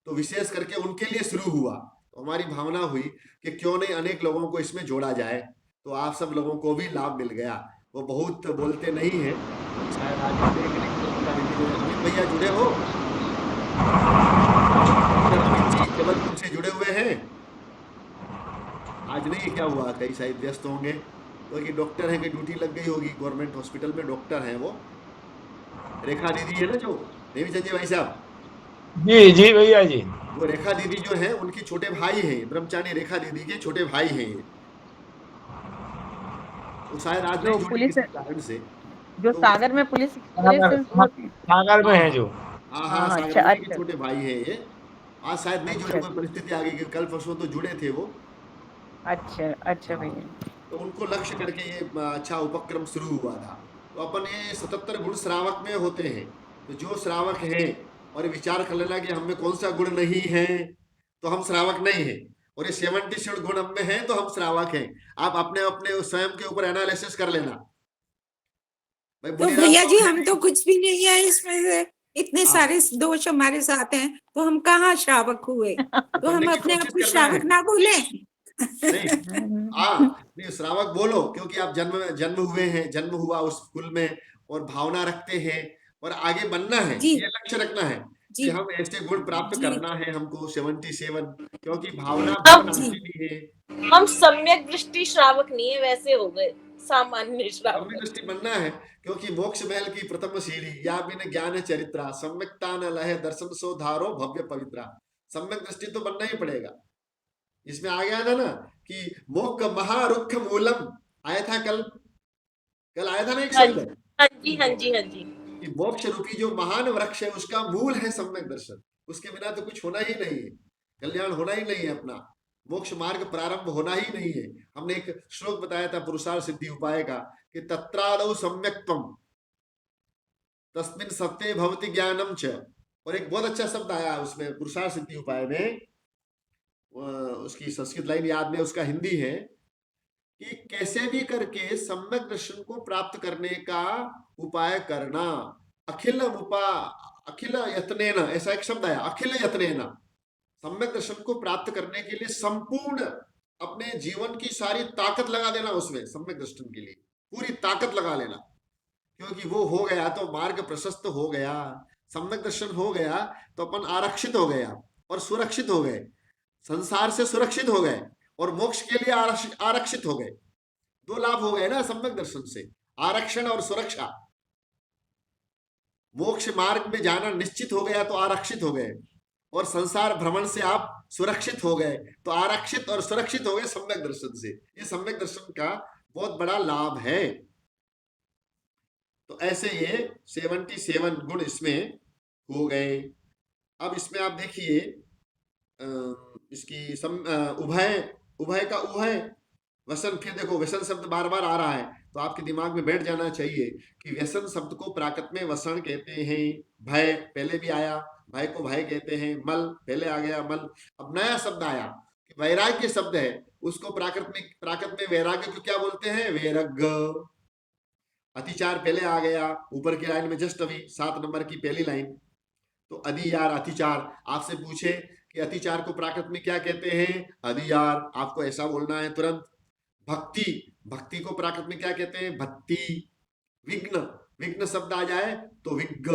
तो विशेष करके उनके लिए शुरू हुआ। तो हमारी भावना हुई कि क्यों नहीं अनेक लोगों को इसमें जोड़ा जाए, तो आप सब लोगों को भी लाभ मिल गया। वो बहुत बोलते नहीं है, शायद आज अमित भैया जुड़े हो, जबलपुर से जुड़े हुए हैं। आज नहीं, क्या हुआ, कई शायद व्यस्त होंगे, क्योंकि डॉक्टर हैं, कि ड्यूटी लग गई होगी, गवर्नमेंट हॉस्पिटल में डॉक्टर हैं वो। रेखा दीदी है ना जो, देवी संजय भाई साहब, जी जी भैया जी। वो रेखा दीदी जो है उनके छोटे भाई हैं, ब्रह्मचारी रेखा दीदी के छोटे भाई हैं ये। वो शायद आज जो नहीं जुड़े पुलिस, किसी कारण से, जो तो सागर में पुलिस होती है। सागर में है जो। हाँ हाँ, हाँ, अच्छा, सागर में के अच्छा, छोटे भाई हैं ये। आज शायद नहीं जुड़े, अच्छा, कोई परिस्थिति आ गई कि कल परसों तो जुड़े थे वो। अच्छा, अच्छा हाँ, भैया। तो उनको लक्ष्य करके ये अच्छा उपक्रम शुरू हुआ था। तो अपन ये 77 गुण श्रावक में होते हैं। तो जो श्रावक है, और विचार कर लेना कि हम में कौन सा गुण नहीं है, तो हम श्रावक नहीं है, और ये 77 गुण हम में है तो हम श्रावक हैं। आप अपने अपने स्वयं के ऊपर एनालिसिस कर लेना। भाई तो मुनिराज भैया जी तो है हम तो नहीं। कुछ भी नहीं है इसमें से, इतने हाँ, सारे दोष हमारे साथ हैं, तो हम कहाँ श्रावक हुए? तो तो हम बनने की अपने आप कोशिश को करना है। श्रावक ना बोले। नहीं, नहीं श्रावक बोलो, क्योंकि आप जन्म हुए हैं, जन्म हुआ उस कुल में, और भावना रखते हैं, और आगे बनना है, जी ये लक्ष्य रखना है जी कि हम ऐसे गुण प्राप्त जी करना है हमको 77, क्योंकि भावना हम बहुत जी नाशीली है। हम सम्यक दृष्टि श्रावक नहीं है, वैसे हो गए सामान्य सम्यक श्रावक। दृष्टि बनना है, क्योंकि मोक्ष महल की प्रथम सीढ़ी या बिन ज्ञान चरित्रा, सम्यकता न लहे दर्शन सो धारो भव्य पवित्रा। सम्यक दृष्टि तो बनना ही पड़ेगा। इसमें आ गया ना कि मोक्ष महारुक्ष मूलम, आया था कल आया था ना एक हाँ शब्द, जी, हाँ जी, हाँ जी, हाँ जी। कि मोक्ष रूपी जो महान वृक्ष है उसका मूल है सम्यक दर्शन। उसके बिना तो कुछ होना ही नहीं है, कल्याण होना ही नहीं है, अपना मोक्ष मार्ग प्रारंभ होना ही नहीं है। हमने एक श्लोक बताया था पुरुषार्थ सिद्धि उपाय का, कि तत्रादौ सम्यक्त्वम तस्मिन् सत्ये भवति ज्ञानम च। और एक बहुत अच्छा शब्द आया उसमें पुरुषार्थ सिद्धि उपाय में, उसकी संस्कृत लाइन याद नहीं, उसका हिंदी है कि कैसे भी करके सम्यक दर्शन को प्राप्त करने का उपाय करना। अखिल यत्नेन, ऐसा एक शब्द आया, अखिल यत्नेन, सम्यक दर्शन को प्राप्त करने के लिए संपूर्ण अपने जीवन की सारी ताकत लगा देना, उसमें सम्यक दर्शन के लिए पूरी ताकत लगा लेना, क्योंकि वो हो गया तो मार्ग प्रशस्त हो गया। सम्यक दर्शन हो गया तो अपन आरक्षित हो गया और सुरक्षित हो गए, संसार से सुरक्षित हो गए, और मोक्ष के लिए आरक्षित हो गए। दो लाभ हो गए ना सम्यक दर्शन से, आरक्षण और सुरक्षा। मोक्ष मार्ग में जाना निश्चित हो गया तो आरक्षित हो गए, और संसार भ्रमण से आप सुरक्षित हो गए, तो आरक्षित और सुरक्षित हो गए सम्यक दर्शन से। ये सम्यक दर्शन का बहुत बड़ा लाभ है। तो ऐसे ये 77 गुण इसमें हो गए। अब इसमें आप देखिए इसकी उभय, उभय का उभय वसन, फिर देखो व्यसन शब्द बार बार आ रहा है, तो आपके दिमाग में बैठ जाना चाहिए कि व्यसन शब्द को प्राकृत में वसन कहते हैं। भय पहले भी आया, भय को भय कहते हैं। मल पहले आ गया मल। अब नया शब्द आया कि वैराग्य शब्द है, उसको प्राकृत में वैराग्य को क्या बोलते हैं? वैरग्य। अतिचार पहले आ गया, ऊपर की लाइन में जस्ट अभी 7 नंबर की पहली लाइन। तो अधियार अतिचार, आपसे पूछे कि अतिचार को प्राकृत में क्या कहते हैं? अधियार, आपको ऐसा बोलना है तुरंत। भक्ति, भक्ति को प्राकृत में क्या कहते हैं? भक्ति। विघ्न, विघ्न शब्द आ जाए तो विज्ञ।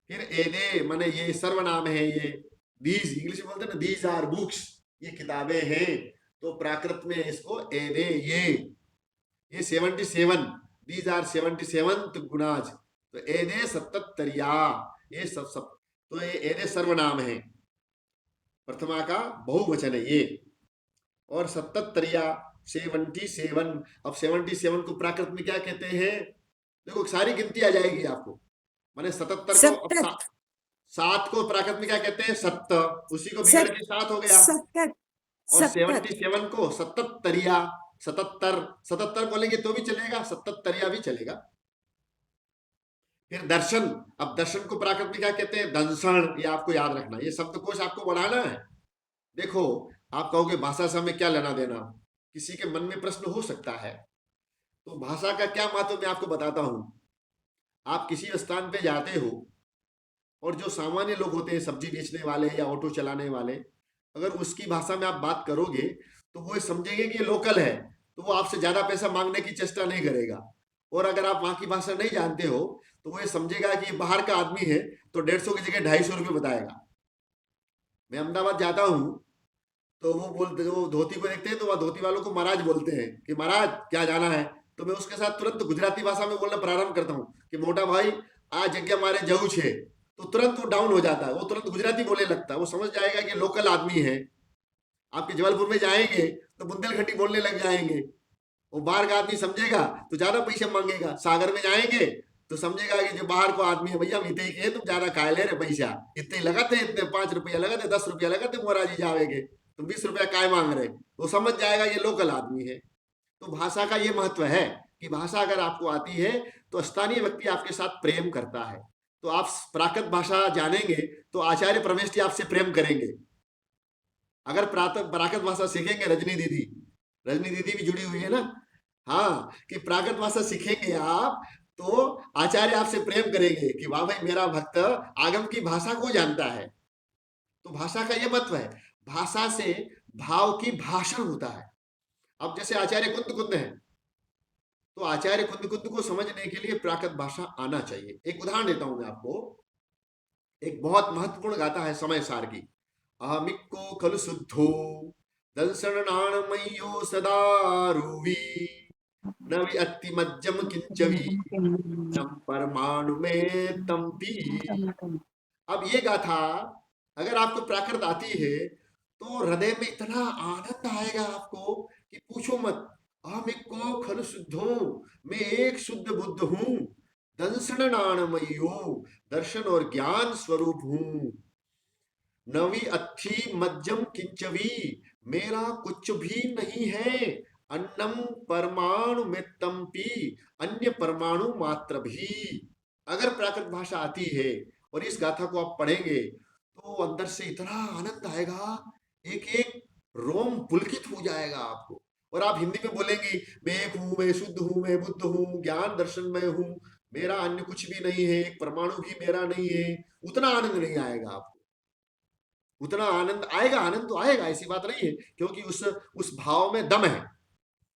फिर एदे माने ये सर्वनाम है, ये दीज इंग्लिश में बोलते हैं ना, दीज आर बुक्स, ये किताबें हैं, तो प्राकृत में इसको एदे, ये 77, दीज आर 77 गुणाज, तो एदे 77, ये सब तो ये एदे सर्वनाम है, प्रथमा का बहुवचन है ये। और 77 अब 77 को प्राकृत में क्या कहते हैं? देखो सारी गिनती आ जाएगी आपको। माने 77 को, अब 7 को प्राकृत में क्या कहते हैं? सत्त, उसी को बिगड़ के 7 हो गया। और 77 को 77 बोलेंगे तो भी चलेगा, 77 भी चलेगा। फिर दर्शन, अब दर्शन को प्राकृत में क्या कहते हैं? दंशन, ये आपको याद रखना, ये शब्दकोश आपको बढ़ाना है। देखो आप कहोगे भाषा से हमें क्या लेना देना, किसी के मन में प्रश्न हो सकता है। तो भाषा का क्या महत्व मैं आपको बताता हूं। आप किसी स्थान पे जाते हो और जो सामान्य लोग होते हैं, सब्जी बेचने वाले या ऑटो चलाने वाले, अगर उसकी भाषा में आप बात करोगे तो वो समझेंगे कि ये लोकल है, तो वो आपसे ज्यादा पैसा मांगने की चेष्टा नहीं करेगा। और अगर आप वहां की भाषा नहीं जानते हो तो वो ये समझेगा कि ये बाहर का आदमी है, तो 150 की जगह 250 रुपये बताएगा। मैं अहमदाबाद जाता हूँ तो वो बोलते, वो धोती को देखते हैं तो वह धोती वालों को महाराज बोलते हैं कि महाराज क्या जाना है, तो मैं उसके साथ तुरंत गुजराती भाषा में बोलना प्रारंभ करता हूँ कि मोटा भाई आ जगह मारे जऊ छे, तो तुरंत वो डाउन हो जाता है, वो तुरंत गुजराती बोलने लगता है। वो समझ जाएगा कि लोकल आदमी है। आपके जबलपुर में जाएंगे तो बुंदेलखंडी बोलने लग जाएंगे, वो बाहर का आदमी समझेगा तो ज्यादा पैसे मांगेगा। सागर में जाएंगे तो समझेगा कि जो बाहर को आदमी है, भैया हम इतने के तुम ज्यादा खा ले रहे पैसा, इतने लगाते हैं, इतने 5 रुपया लगाते, 10 रुपया लगाते, मोरा जी जावेगे तुम 20 रुपया काय मांग रहे, तो समझ जाएगा ये लोकल आदमी है। तो भाषा का ये महत्व है कि भाषा अगर आपको आती है तो स्थानीय व्यक्ति आपके साथ प्रेम करता है। तो आप प्राकृत भाषा जानेंगे तो आचार्य प्रमेश जी आपसे प्रेम करेंगे। अगर प्राकृत भाषा सीखेंगे, रजनी दीदी भी जुड़ी हुई है ना, हाँ, कि प्राकृत भाषा सीखेंगे आप तो आचार्य आपसे प्रेम करेंगे कि वाह भाई मेरा भक्त आगम की भाषा को जानता है। तो भाषा का ये महत्व है। भाषा से भाव की भाषण होता है। अब जैसे आचार्य कुंद है, तो आचार्य कुंद को समझने के लिए प्राकृत भाषा आना चाहिए। एक उदाहरण देता हूं मैं आपको, एक बहुत महत्वपूर्ण गाथा है समय सार की। अहमिक्को खलु शुद्धो दंसरणाणमय्यो सदारुवी नवि अति मज्जम किंचवी परमाणु में तंपी। अब ये गाथा अगर आपको प्राकृत आती है तो हृदय में इतना आनंद आएगा आपको कि पूछो मत। अहमिक्को खलु शुद्धो, मैं एक शुद्ध बुद्ध हूं, दंसरणाणमय्यो, दर्शन और ज्ञान स्वरूप हूं, नवी अथी मज्जम किंचवी, मेरा कुछ भी नहीं है, अन्नम परमाणु में तंपी, अन्य परमाणु मात्र भी। अगर प्राकृत भाषा आती है और इस गाथा को आप पढ़ेंगे तो अंदर से इतना आनंद आएगा, एक एक रोम पुलकित हो जाएगा आपको। और आप हिंदी में बोलेंगी मैं एक हूं, मैं शुद्ध हूं, मैं बुद्ध हूं, ज्ञान दर्शन में हूं, मेरा अन्य कुछ भी नहीं है, एक परमाणु भी मेरा नहीं है, उतना आनंद नहीं आएगा आपको। उतना आनंद आएगा, आनंद तो आएगा, ऐसी बात नहीं है, क्योंकि उस भाव में दम है।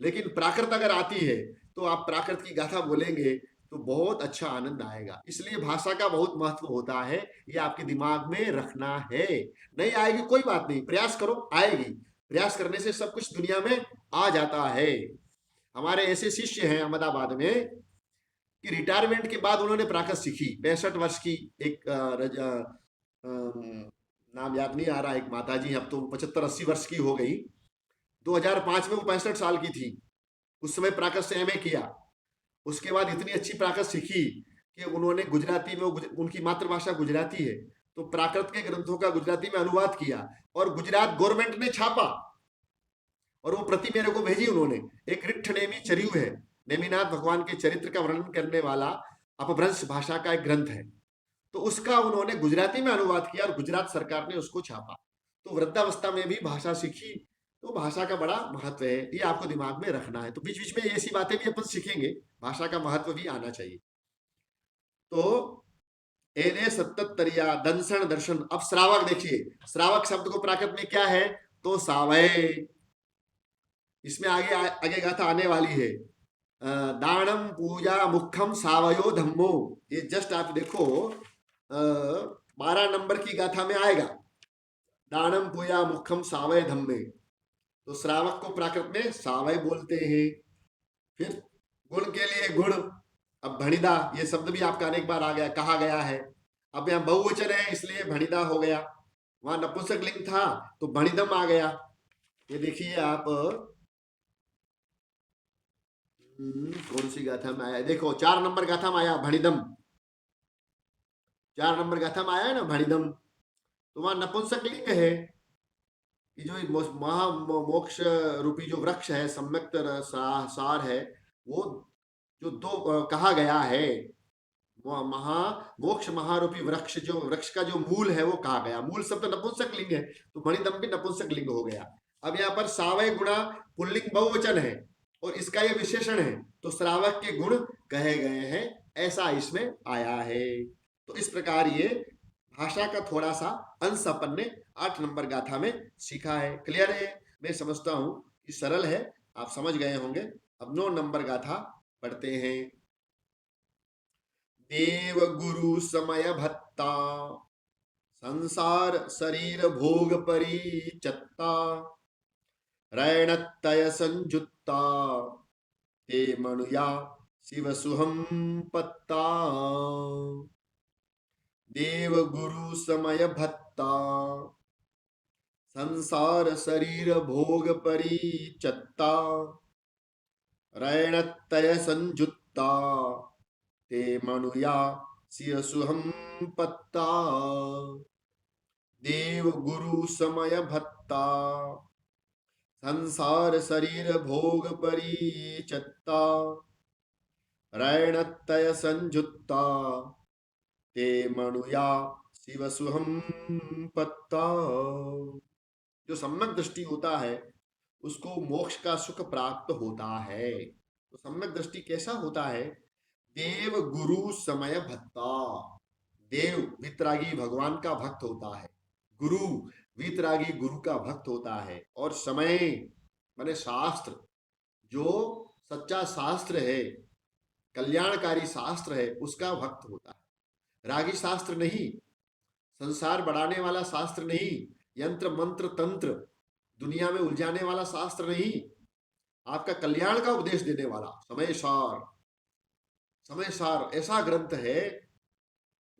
लेकिन प्राकृत अगर आती है तो आप प्राकृत की गाथा बोलेंगे तो बहुत अच्छा आनंद आएगा। इसलिए भाषा का बहुत महत्व होता है, ये आपके दिमाग में रखना है। नहीं आएगी कोई बात नहीं, प्रयास करो, आएगी। प्रयास करने से सब कुछ दुनिया में आ जाता है। हमारे ऐसे शिष्य हैं अहमदाबाद में कि रिटायरमेंट के बाद उन्होंने प्राकृत सीखी। 65 वर्ष की एक नाम याद नहीं आ रहा, एक माता जी, अब तो 75-80 वर्ष की हो गई। 2005 में वो 65 साल की थी। उस समय प्राकृत से एमए किया। उसके बाद इतनी अच्छी प्राकृत सीखी कि उन्होंने गुजराती में, उनकी मातृभाषा गुजराती है, तो प्राकृत के ग्रंथों का गुजराती में अनुवाद किया और गुजरात गवर्नमेंट ने छापा और वो प्रति मेरे को भेजी उन्होंने। एक रिट्ठ नेमी चरियु है, नेमिनाथ भगवान के चरित्र का वर्णन करने वाला अपभ्रंश भाषा का एक ग्रंथ है, तो उसका उन्होंने गुजराती में अनुवाद किया और गुजरात सरकार ने उसको छापा। तो वृद्धावस्था में भी भाषा सीखी, तो भाषा का बड़ा महत्व है, ये आपको दिमाग में रखना है। तो बीच बीच में ऐसी बातें भी अपन सीखेंगे, भाषा का महत्व भी आना चाहिए। तो एने सत्तरिया दंसन दर्शन। अब श्रावक देखिए, श्रावक शब्द को प्राकृत में क्या है, तो सावय। इसमें आगे गाथा आने वाली है, दानम पूजा मुखम सावयो धम्मो। ये जस्ट आप देखो 12 नंबर की गाथा में आएगा, दानम पूजा मुखम सावय धम्मे। तो श्रावक को प्राकृत में सावय बोलते हैं। फिर गुण के लिए गुण, अब भणिदा ये शब्द भी आपका अनेक बार आ गया, कहा गया है। अब यहाँ बहुवचन है इसलिए भणिदा हो गया, वहां नपुंसक लिंग था तो भणिदम आ गया। ये देखिए आप कौन सी गाथा में आया, देखो 4 नंबर गाथा में आया भणिदम, 4 नंबर गाथा में आया है ना भणिदम, तो वहां नपुंसक लिंग है कि जो मोक्ष रूपी जो वृक्ष है, सम्यक सार है, वो जो दो कहा गया है, मोक्ष महारूपी वृक्ष, जो वृक्ष का जो मूल है वो कहा गया। मूल शब्द नपुंसक लिंग है, तो भणिदम भी नपुंसक लिंग हो गया। अब यहाँ पर सावय गुणा पुल्लिंग बहुवचन है और इसका ये विशेषण है, तो श्रावक के गुण कहे गए हैं, ऐसा इसमें आया है। तो इस प्रकार ये भाषा का थोड़ा सा अंश अपन ने 8 नंबर गाथा में सीखा है। क्लियर है? मैं समझता हूं कि सरल है, आप समझ गए होंगे। अब 9 नंबर गाथा पढ़ते हैं। देव गुरु समय भत्ता, संसार शरीर भोग परिचत्ता, रैणत्तय संजुत्ता, ते मनुया शिव सुहम पत्ता। देव गुरु समय भत्ता, संसार शरीर भोग परिचत्ता, रैणत्तय संजुत्ता, ते मनुया शिव सुहम पत्ता। देव गुरु समय भत्ता, संसार शरीर भोग परिचत्ता, रैणत्तय संजुत्ता, ते मनुया शिव सुहम पत्ता। जो सम्यक दृष्टि होता है उसको मोक्ष का सुख प्राप्त होता है। तो सम्यक दृष्टि कैसा होता है? देव गुरु समय भत्ता। देव वितरागी भगवान का भक्त होता है, गुरु वितरागी गुरु का भक्त होता है, और समय माने शास्त्र, जो सच्चा शास्त्र है, कल्याणकारी शास्त्र है, उसका भक्त होता है। रागी शास्त्र नहीं, संसार बढ़ाने वाला शास्त्र नहीं, यंत्र मंत्र तंत्र दुनिया में उलझाने वाला शास्त्र नहीं, आपका कल्याण का उपदेश देने वाला समय सार। समय सार ऐसा ग्रंथ है,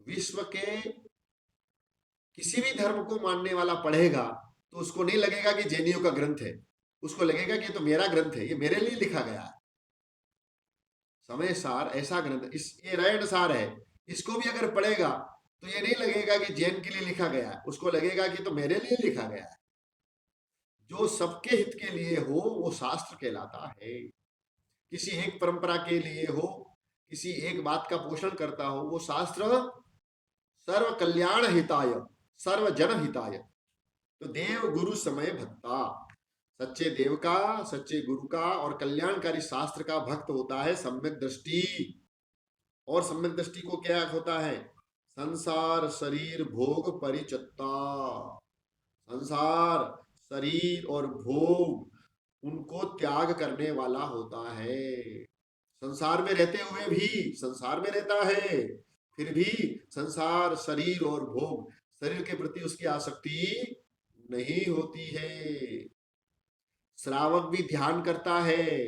विश्व के किसी भी धर्म को मानने वाला पढ़ेगा तो उसको नहीं लगेगा कि जैनियों का ग्रंथ है, उसको लगेगा कि ये तो मेरा ग्रंथ है, ये मेरे लिए लिखा गया है। समय सार ऐसा ग्रंथ, ये रैण सार है, इसको भी अगर पढ़ेगा तो ये नहीं लगेगा कि जैन के लिए लिखा गया है, उसको लगेगा कि तो मेरे लिए लिखा गया है। जो सबके हित के लिए हो वो शास्त्र कहलाता है। किसी एक परंपरा के लिए हो, किसी एक बात का पोषण करता हो, वो शास्त्र सर्व कल्याण हिताय, सर्व जन हिताय। तो देव गुरु समय भक्ता, सच्चे देव का, सच्चे गुरु का और कल्याणकारी शास्त्र का भक्त होता है सम्यक दृष्टि। और सम्यक दृष्टि को क्या होता है? संसार शरीर भोग परिचत्ता। संसार शरीर और भोग उनको त्याग करने वाला होता है। संसार में रहते हुए भी संसार में रहता है, फिर भी संसार शरीर और भोग, शरीर के प्रति उसकी आसक्ति नहीं होती है। श्रावक भी ध्यान करता है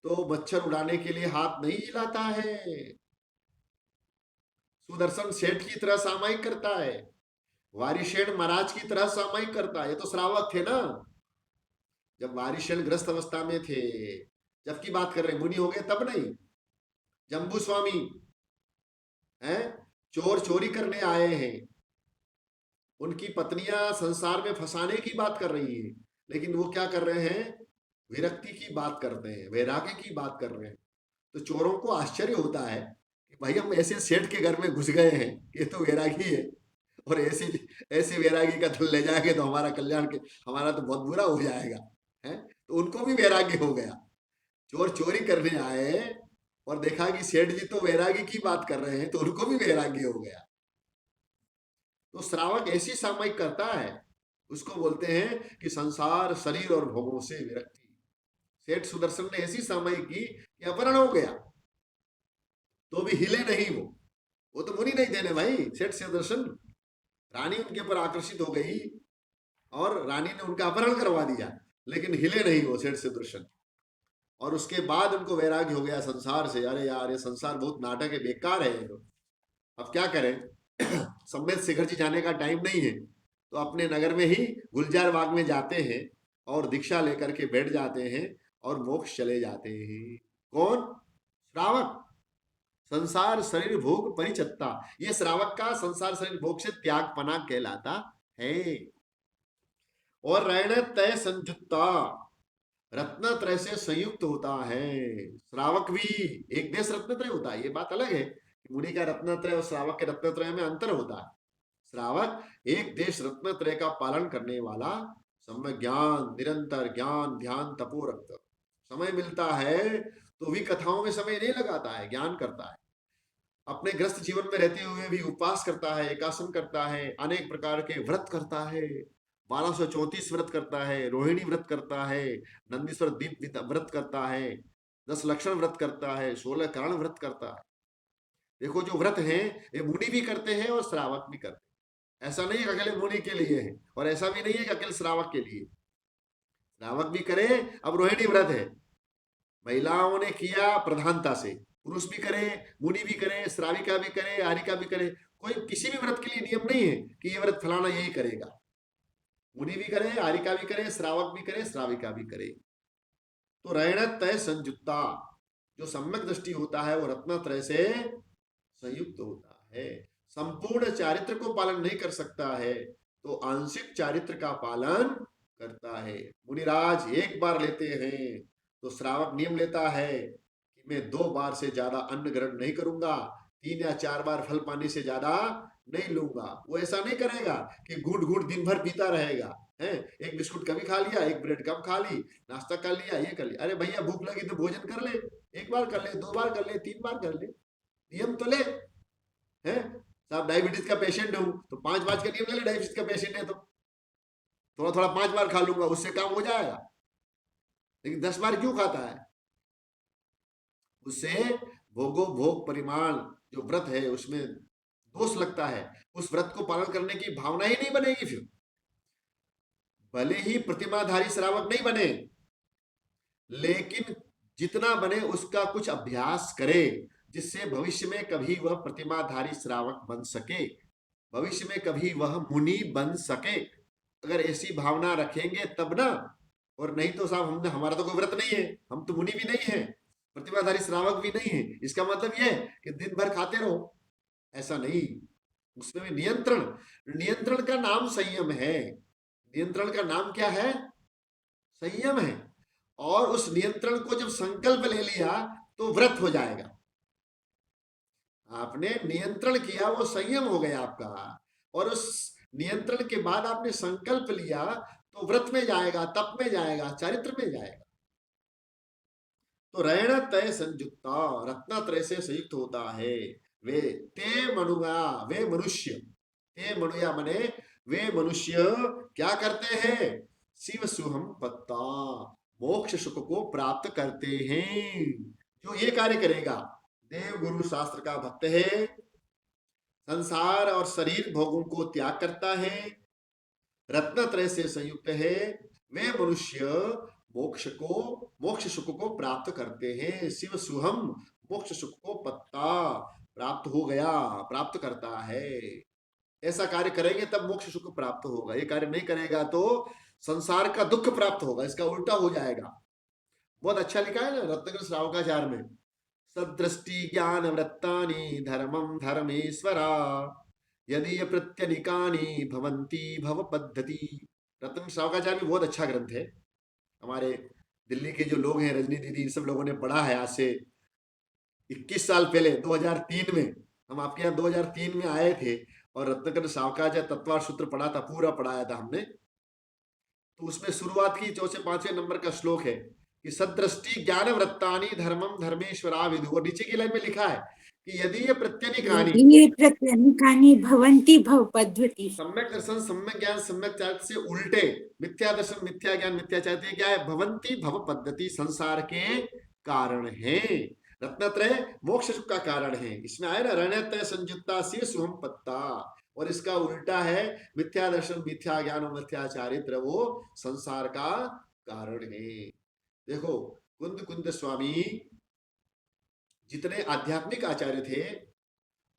तो मच्छर उड़ाने के लिए हाथ नहीं हिलाता है, सुदर्शन सेठ की तरह सामायिक करता है। वारिशेन महाराज की तरह सामायिक करता। ये तो श्रावक थे ना, जब वारिशेन ग्रस्त अवस्था में थे, जब की बात कर रहे हैं, मुनि हो गए तब नहीं। जम्बू स्वामी हैं, चोर चोरी करने आए हैं, उनकी पत्नियां संसार में फंसाने की बात कर रही है, लेकिन वो क्या कर रहे हैं, विरक्ति की बात करते हैं, वैराग्य की बात कर रहे हैं। तो चोरों को आश्चर्य होता है कि भाई हम ऐसे सेठ के घर में घुस गए हैं, ये तो वैरागी है, और ऐसी ऐसे वैरागी का धन ले जाएंगे तो हमारा कल्याण के, हमारा तो बहुत बुरा हो जाएगा है। तो उनको भी वैराग्य हो गया। चोर चोरी करने आए और देखा कि सेठ जी तो वैरागी की बात कर रहे हैं, तो उनको भी वैराग्य हो गया। तो श्रावक ऐसी सामायिक करता है, उसको बोलते हैं कि संसार शरीर और भोगों से विरक्ति। सेठ सुदर्शन ने ऐसी सामायिक की कि अपहरण हो गया, तो भी हिले नहीं। वो तो मुनि नहीं देने भाई, सेठ सुदर्शन। रानी उनके ऊपर आकर्षित हो गई और रानी ने उनका अपहरण करवा दिया, लेकिन हिले नहीं वो सेठ सुदर्शन। और उसके बाद उनको वैराग्य हो गया संसार से। अरे यार, ये संसार बहुत नाटक है, बेकार है ये तो, अब क्या करें। सम्मेत शिखर जी जाने का टाइम नहीं है, तो अपने नगर में ही गुलजार बाग में जाते हैं और दीक्षा लेकर के बैठ जाते हैं और मोक्ष चले जाते हैं। कौन? श्रावक। संसार शरीर भोग परिचत्ता, ये श्रावक का संसार शरीर भोग से त्याग पना कहलाता है। और रैण तय संयुक्ता, रत्नत्रय से संयुक्त होता है। श्रावक भी एक देश रत्नत्रय होता है, ये बात अलग है। मुनि का रत्नत्रय और श्रावक के रत्नत्रय में अंतर होता है। श्रावक एक देश रत्नत्रय का पालन करने वाला, सम्यक ज्ञान, निरंतर ज्ञान, ध्यान, तपो रक्त, समय मिलता है तो भी कथाओं में समय नहीं लगाता है, ज्ञान करता है। अपने ग्रस्त जीवन में रहते हुए भी उपवास करता है, एकासन करता है, अनेक प्रकार के व्रत करता है, 1234 व्रत करता है, रोहिणी व्रत करता है, नंदीश्वर दीप व्रत करता है, 10 लक्षण व्रत करता है, 16 करण व्रत करता है। देखो जो व्रत हैं ये मुनि भी करते हैं और श्रावक भी करते हैं। ऐसा नहीं है कि अकेले मुनि के लिए है, और ऐसा भी नहीं है कि अकेले श्रावक के लिए। श्रावक भी करे। अब रोहिणी व्रत है, महिलाओं ने किया प्रधानता से, पुरुष भी करे, मुनि भी करे, श्राविका भी करे, आरिका भी करे। कोई किसी भी व्रत के लिए नियम नहीं है कि ये व्रत फलाना यही करेगा। मुनि भी करे, आरिका भी करे, श्रावक भी करे, श्राविका भी करे। तो रैण तय संयुक्ता, जो सम्यक दृष्टि होता है वो रत्नत्रय से संयुक्त होता है। संपूर्ण चारित्र को पालन नहीं कर सकता है तो आंशिक चारित्र का पालन करता है। मुनिराज एक बार लेते हैं तो श्रावक नियम लेता है कि मैं 2 बार से ज्यादा अन्न ग्रहण नहीं करूंगा, 3 या 4 बार फल पानी से ज्यादा नहीं लूंगा। वो ऐसा नहीं करेगा कि घूट घूट दिन भर पीता रहेगा है। एक बिस्कुट कभी खा लिया, एक ब्रेड कम खा ली, नाश्ता कर लिया, ये कर लिया। अरे भैया भूख लगी तो भोजन कर ले, 1 बार कर ले, 2 बार कर ले, 3 बार कर ले, नियम तो ले है। साहब डायबिटीज का पेशेंट हूं तो 5 बार का नियम ले ले, डायबिटीज का पेशेंट है तो थोड़ा थोड़ा 5 बार खा लूंगा, उससे काम हो जाएगा। लेकिन 10 बार क्यों खाता है? उससे भोगो भोग परिमाण जो व्रत है उसमें दोष लगता है, उस व्रत को पालन करने की भावना ही नहीं बनेगी। फिर भले ही प्रतिमाधारी श्रावक नहीं बने, लेकिन जितना बने उसका कुछ अभ्यास करे, जिससे भविष्य में कभी वह प्रतिमाधारी श्रावक बन सके, भविष्य में कभी वह मुनि बन सके। अगर ऐसी भावना रखेंगे तब ना, और नहीं तो साहब हमने, हमारा तो कोई व्रत नहीं है, हम तो मुनि भी नहीं है, प्रतिमाधारी श्रावक भी नहीं है, इसका मतलब यह कि दिन भर खाते रहो, ऐसा नहीं। उसमें भी नियंत्रण, नियंत्रण का नाम संयम है। नियंत्रण का नाम क्या है? संयम है। और उस नियंत्रण को जब संकल्प ले लिया तो व्रत हो जाएगा। आपने नियंत्रण किया, वो संयम हो गया आपका, और उस नियंत्रण के बाद आपने संकल्प लिया तो व्रत में जाएगा, तप में जाएगा, चारित्र में जाएगा। तो रैण तय संयुक्ता, रत्नत्रय से संयुक्त होता है। वे ते मनुया, वे मनुष्य, ते मनुया मने वे मनुष्य क्या करते हैं? शिव सुहम पत्ता, मोक्ष सुख को प्राप्त करते हैं। जो ये कार्य करेगा, देव गुरु शास्त्र का भक्त है, संसार और शरीर भोगों को त्याग करता है, रत्नत्रय से संयुक्त है, वे मनुष्य मोक्ष सुख को प्राप्त करते हैं। शिव सुहम, मोक्ष सुख को पत्ता प्राप्त हो गया, प्राप्त करता है। ऐसा कार्य करेंगे तब मोक्ष सुख प्राप्त होगा। ये कार्य नहीं करेगा तो संसार का दुख प्राप्त होगा, इसका उल्टा हो जाएगा। बहुत अच्छा लिखा है ना रत्नाकर श्रावकाचार्य में, सदृष्टि ज्ञान वृत्तानि धर्मम धर्मेश्वरा यदि ये प्रत्यनिकानि भवंती भव पद्धति। रत्न श्रावकाचार्य भी बहुत अच्छा ग्रंथ है। हमारे दिल्ली के जो लोग हैं, रजनी दीदी, इन सब लोगों ने पढ़ा है। आज से 21 साल पहले 2003 में हम आपके यहाँ 2003 में आए थे और रत्नाकर श्रावकाचार्य तत्वार्थ सूत्र पढ़ा था, पूरा पढ़ाया था हमने। तो उसमें शुरुआत की 4 से 5वें नंबर का श्लोक है कि सदृष्टि ज्ञान वृत्तानि धर्मम धर्मेश्वरा विदु। और नीचे की लाइन में लिखा है कि यदि ये प्रत्यनिकानि ये प्रत्यनिकानि भवन्ति भव पद्धति। सम्यक दर्शन सम्यक ज्ञान सम्यक चारित्र से उल्टे मिथ्या दर्शन मिथ्या ज्ञान मिथ्या चारित्र क्या है? भवंती भव पद्धति, संसार के कारण है। रत्नत्रय मोक्ष सुख का कारण है। इसमें आया ना रणत्रय संयुक्ता शिव सुहम पत्ता, और इसका उल्टा है मिथ्या दर्शन मिथ्या ज्ञान और मिथ्या चारित्र, वो संसार का कारण है। देखो कुंद कुंद स्वामी जितने आध्यात्मिक आचार्य थे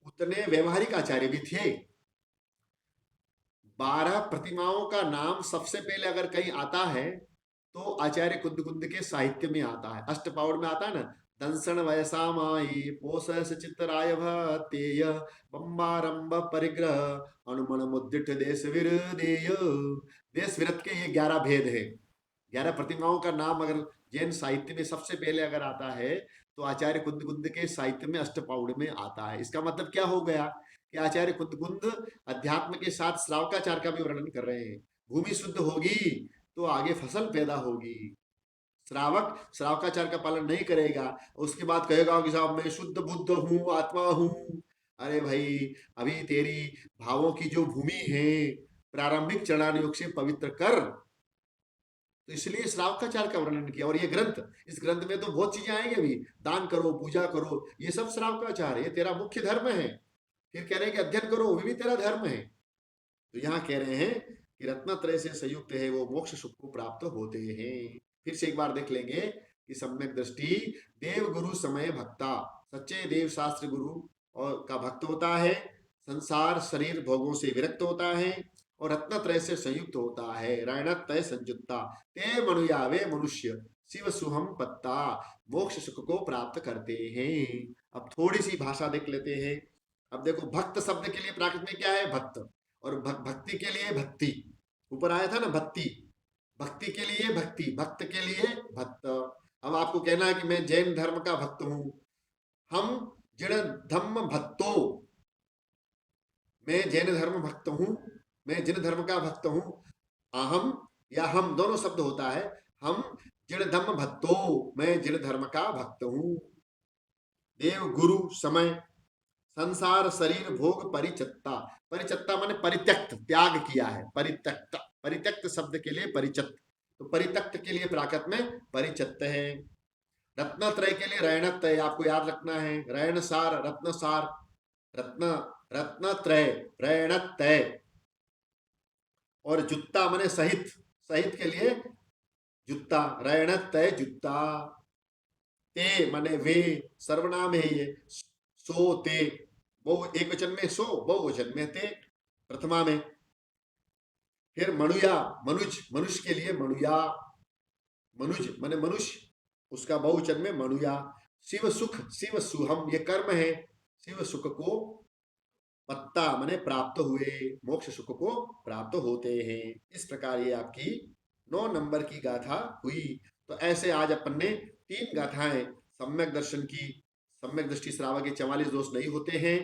उतने व्यवहारिक आचार्य भी थे। 12 प्रतिमाओं का नाम सबसे पहले अगर कहीं आता है तो आचार्य कुंद कुंद के साहित्य में आता है। अष्टपाउड़ में आता है ना, दंसन वयसा माई पोष चित्तराय भतेय बम्बारंभ परिग्रह अनुमन मुद्दिठ देश विरदेय। देश विरत के ये 11 भेद है। 11 प्रतिमाओं का नाम अगर जैन साहित्य में सबसे पहले अगर आता है तो आचार्य कुंद कुंद के साहित्य में अष्टपाउड़ में आता है। इसका मतलब क्या हो गया कि आचार्य कुंद कुंद अध्यात्म के साथ श्रावकाचार का भी वर्णन कर रहे हैं। भूमि शुद्ध होगी तो आगे फसल पैदा होगी। श्रावक श्रावकाचार का पालन नहीं करेगा, उसके बाद कहेगा कि साहब मैं शुद्ध बुद्ध हूँ, आत्मा हूँ। अरे भाई, अभी तेरी भावों की जो भूमि है प्रारंभिक चरण योग से पवित्र कर। तो इसलिए श्रावकाचार का वर्णन किया। और ये ग्रंथ, इस ग्रंथ में तो बहुत चीजें आएंगे भी, दान करो पूजा करो, ये सब श्रावकाचार, ये तेरा मुख्य धर्म है। फिर कह रहे हैं कि अध्ययन करो, वो भी तेरा धर्म है। तो यहाँ कह रहे हैं कि रत्नत्रय से संयुक्त है वो मोक्ष सुख को प्राप्त होते हैं। फिर से एक बार देख लेंगे कि सम्यक दृष्टि देव गुरु समय भक्ता, सच्चे देव शास्त्र गुरु और का भक्त होता है, संसार शरीर भोगों से विरक्त होता है और रत्नत्रय से संयुक्त होता है। रणत्रय संयुक्ता ते मनुया वे मनुष्य शिव सुहम पत्ता, मोक्ष सुख को प्राप्त करते हैं। अब थोड़ी सी भाषा देख लेते हैं। अब देखो, भक्त शब्द के लिए प्राकृत में क्या है? भक्त। और भक्ति के लिए भक्ति, ऊपर आया था ना भक्ति, भक्ति के लिए भक्ति, भक्त के लिए भक्त। अब आपको कहना है कि मैं जैन धर्म का भक्त हूं, हम जिण धम्म भक्तो, मैं जैन धर्म भक्त हूं, मैं जिन धर्म का भक्त हूं। अहम या हम दोनों शब्द होता है। हम जिण धम्म भक्तो, मैं जिण धर्म का भक्त हूं। देव गुरु समय संसार शरीर भोग परिचत्ता, परिचत्ता माने परित्यक्त, त्याग किया है। परित्यक्त, परित्यक्त शब्द के लिए परिचत्त, तो परित्यक्त के लिए प्राकृत में परिचत्त है। रत्नत्रय के लिए रैणत्रय, आपको याद रखना है। रैणसार रत्नसार, रत्न रत्नत्रय रैणत्रय। और जुत्ता माने सहित, सहित के लिए जुत्ता, रैणत्रय जुत्ता। ते माने वे, सर्वनाम है ये। सो ते, बहु एक वचन में सो, बहुवचन में ते, प्रथमा में। फिर मनुया, मनुज, मनुष्य के लिए मनुया, मनुज माने मनुष्य, उसका बहुवचन में मनुया। शिव सुख, शिव सुहम, ये कर्म है। शिव सुख को पत्ता माने प्राप्त हुए, मोक्ष सुख को प्राप्त होते हैं। इस प्रकार ये आपकी 9 नंबर की गाथा हुई। तो ऐसे आज अपन ने 3 गाथाएं सम्यक दर्शन की। सम्यक दृष्टि श्रावक के 44 दोष नहीं होते हैं,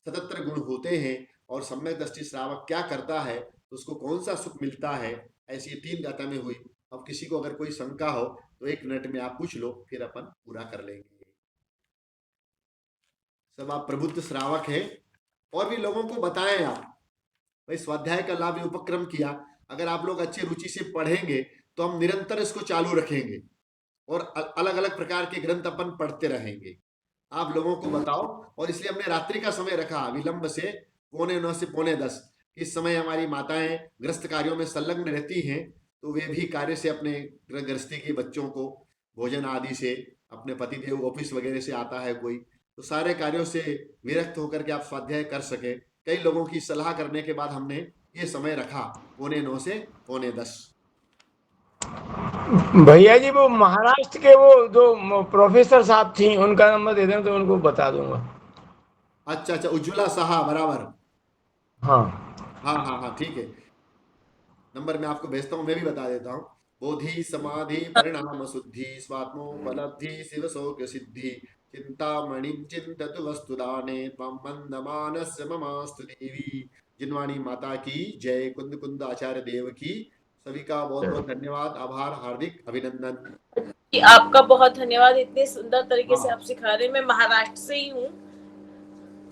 77 गुण होते हैं। और सम्यक दृष्टि श्रावक क्या करता है तो उसको कौन सा सुख मिलता है, ऐसी 3 गाथा में हुई। अब किसी को अगर कोई शंका हो तो 1 मिनट में आप पूछ लो, फिर अपन पूरा कर लेंगे। सब आप प्रबुद्ध श्रावक हैं, और भी लोगों को बताएं आप। भाई स्वाध्याय का लाभ उपक्रम किया, अगर आप लोग अच्छी रुचि से पढ़ेंगे तो हम निरंतर इसको चालू रखेंगे और अलग अलग प्रकार के ग्रंथ अपन पढ़ते रहेंगे। आप लोगों को बताओ, और इसलिए हमने रात्रि का समय रखा विलंब से 9:45 से 9:45। इस समय हमारी माताएं ग्रस्त कार्यों में संलग्न रहती हैं, तो वे भी कार्य से अपने गृहस्थी के बच्चों को भोजन आदि से, अपने पतिदेव ऑफिस वगैरह से आता है कोई, तो सारे कार्यों से विरक्त होकर के आप स्वाध्याय कर सके। कई लोगों की सलाह करने के बाद हमने ये समय रखा 8:45 से 8:45। भैया जी वो महाराष्ट्र के वो जो प्रोफेसर साहब थी उनका नंबर दे दें तो उनको बता दूंगा। अच्छा अच्छा, उज्ज्वला साहा, बराबर। हाँ हाँ हाँ हाँ, ठीक है, नंबर मैं आपको भेजता हूँ, मैं भी बता देता हूँ। बोधि समाधि परिणाम शुद्धि स्वात्मोपलब्धि शिव शोक सिद्धि चिंतामणि चिंततु वस्तुदाने त्वं मंदमानस्य ममास्तु देवी। जिनवाणी माता की जय। कुंद कुंद आचार्य देव की। सभी का बहुत बहुत धन्यवाद, आभार, हार्दिक अभिनंदन। कि आपका बहुत धन्यवाद, इतने सुंदर तरीके से हाँ आप सिखा रहे हैं। मैं महाराष्ट्र से ही हूँ,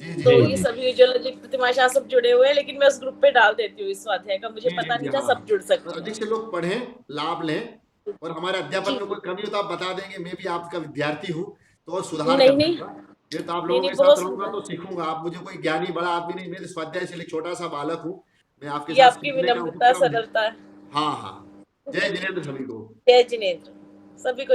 जी जी तो जी ये जी सभी उज्ज्वला जी, प्रतिमा शाह सब जुड़े हुए हैं, लेकिन मैं उस ग्रुप पे डाल देती हूँ इस स्वाध्याय का, मुझे जी पता जी जी, नहीं था हाँ, सब जुड़ और सकते अधिक हैं। से लोग पढ़ें, लाभ लें, और हमारे अध्यापन जी में कोई कमी हो तो आप बता देंगे, मैं भी आपका विद्यार्थी हूँ तो और सुधार नहीं कर नहीं दूंगा। ये तो आप नहीं लोगों नहीं, के साथ बहुत रहूंगा तो सुंदर। सीखूंगा, आप मुझे कोई ज्ञानी बड़ा आदमी नहीं, मैं तो स्वाध्याय से एक छोटा सा बालक हूँ, मैं आपके ये साथ आपकी सीखने का विनम्रता, उपक्रम है। सरलता है। हाँ हाँ, जय जिनेन्द्र सभी को। जय जिनेन्द्र सभी को।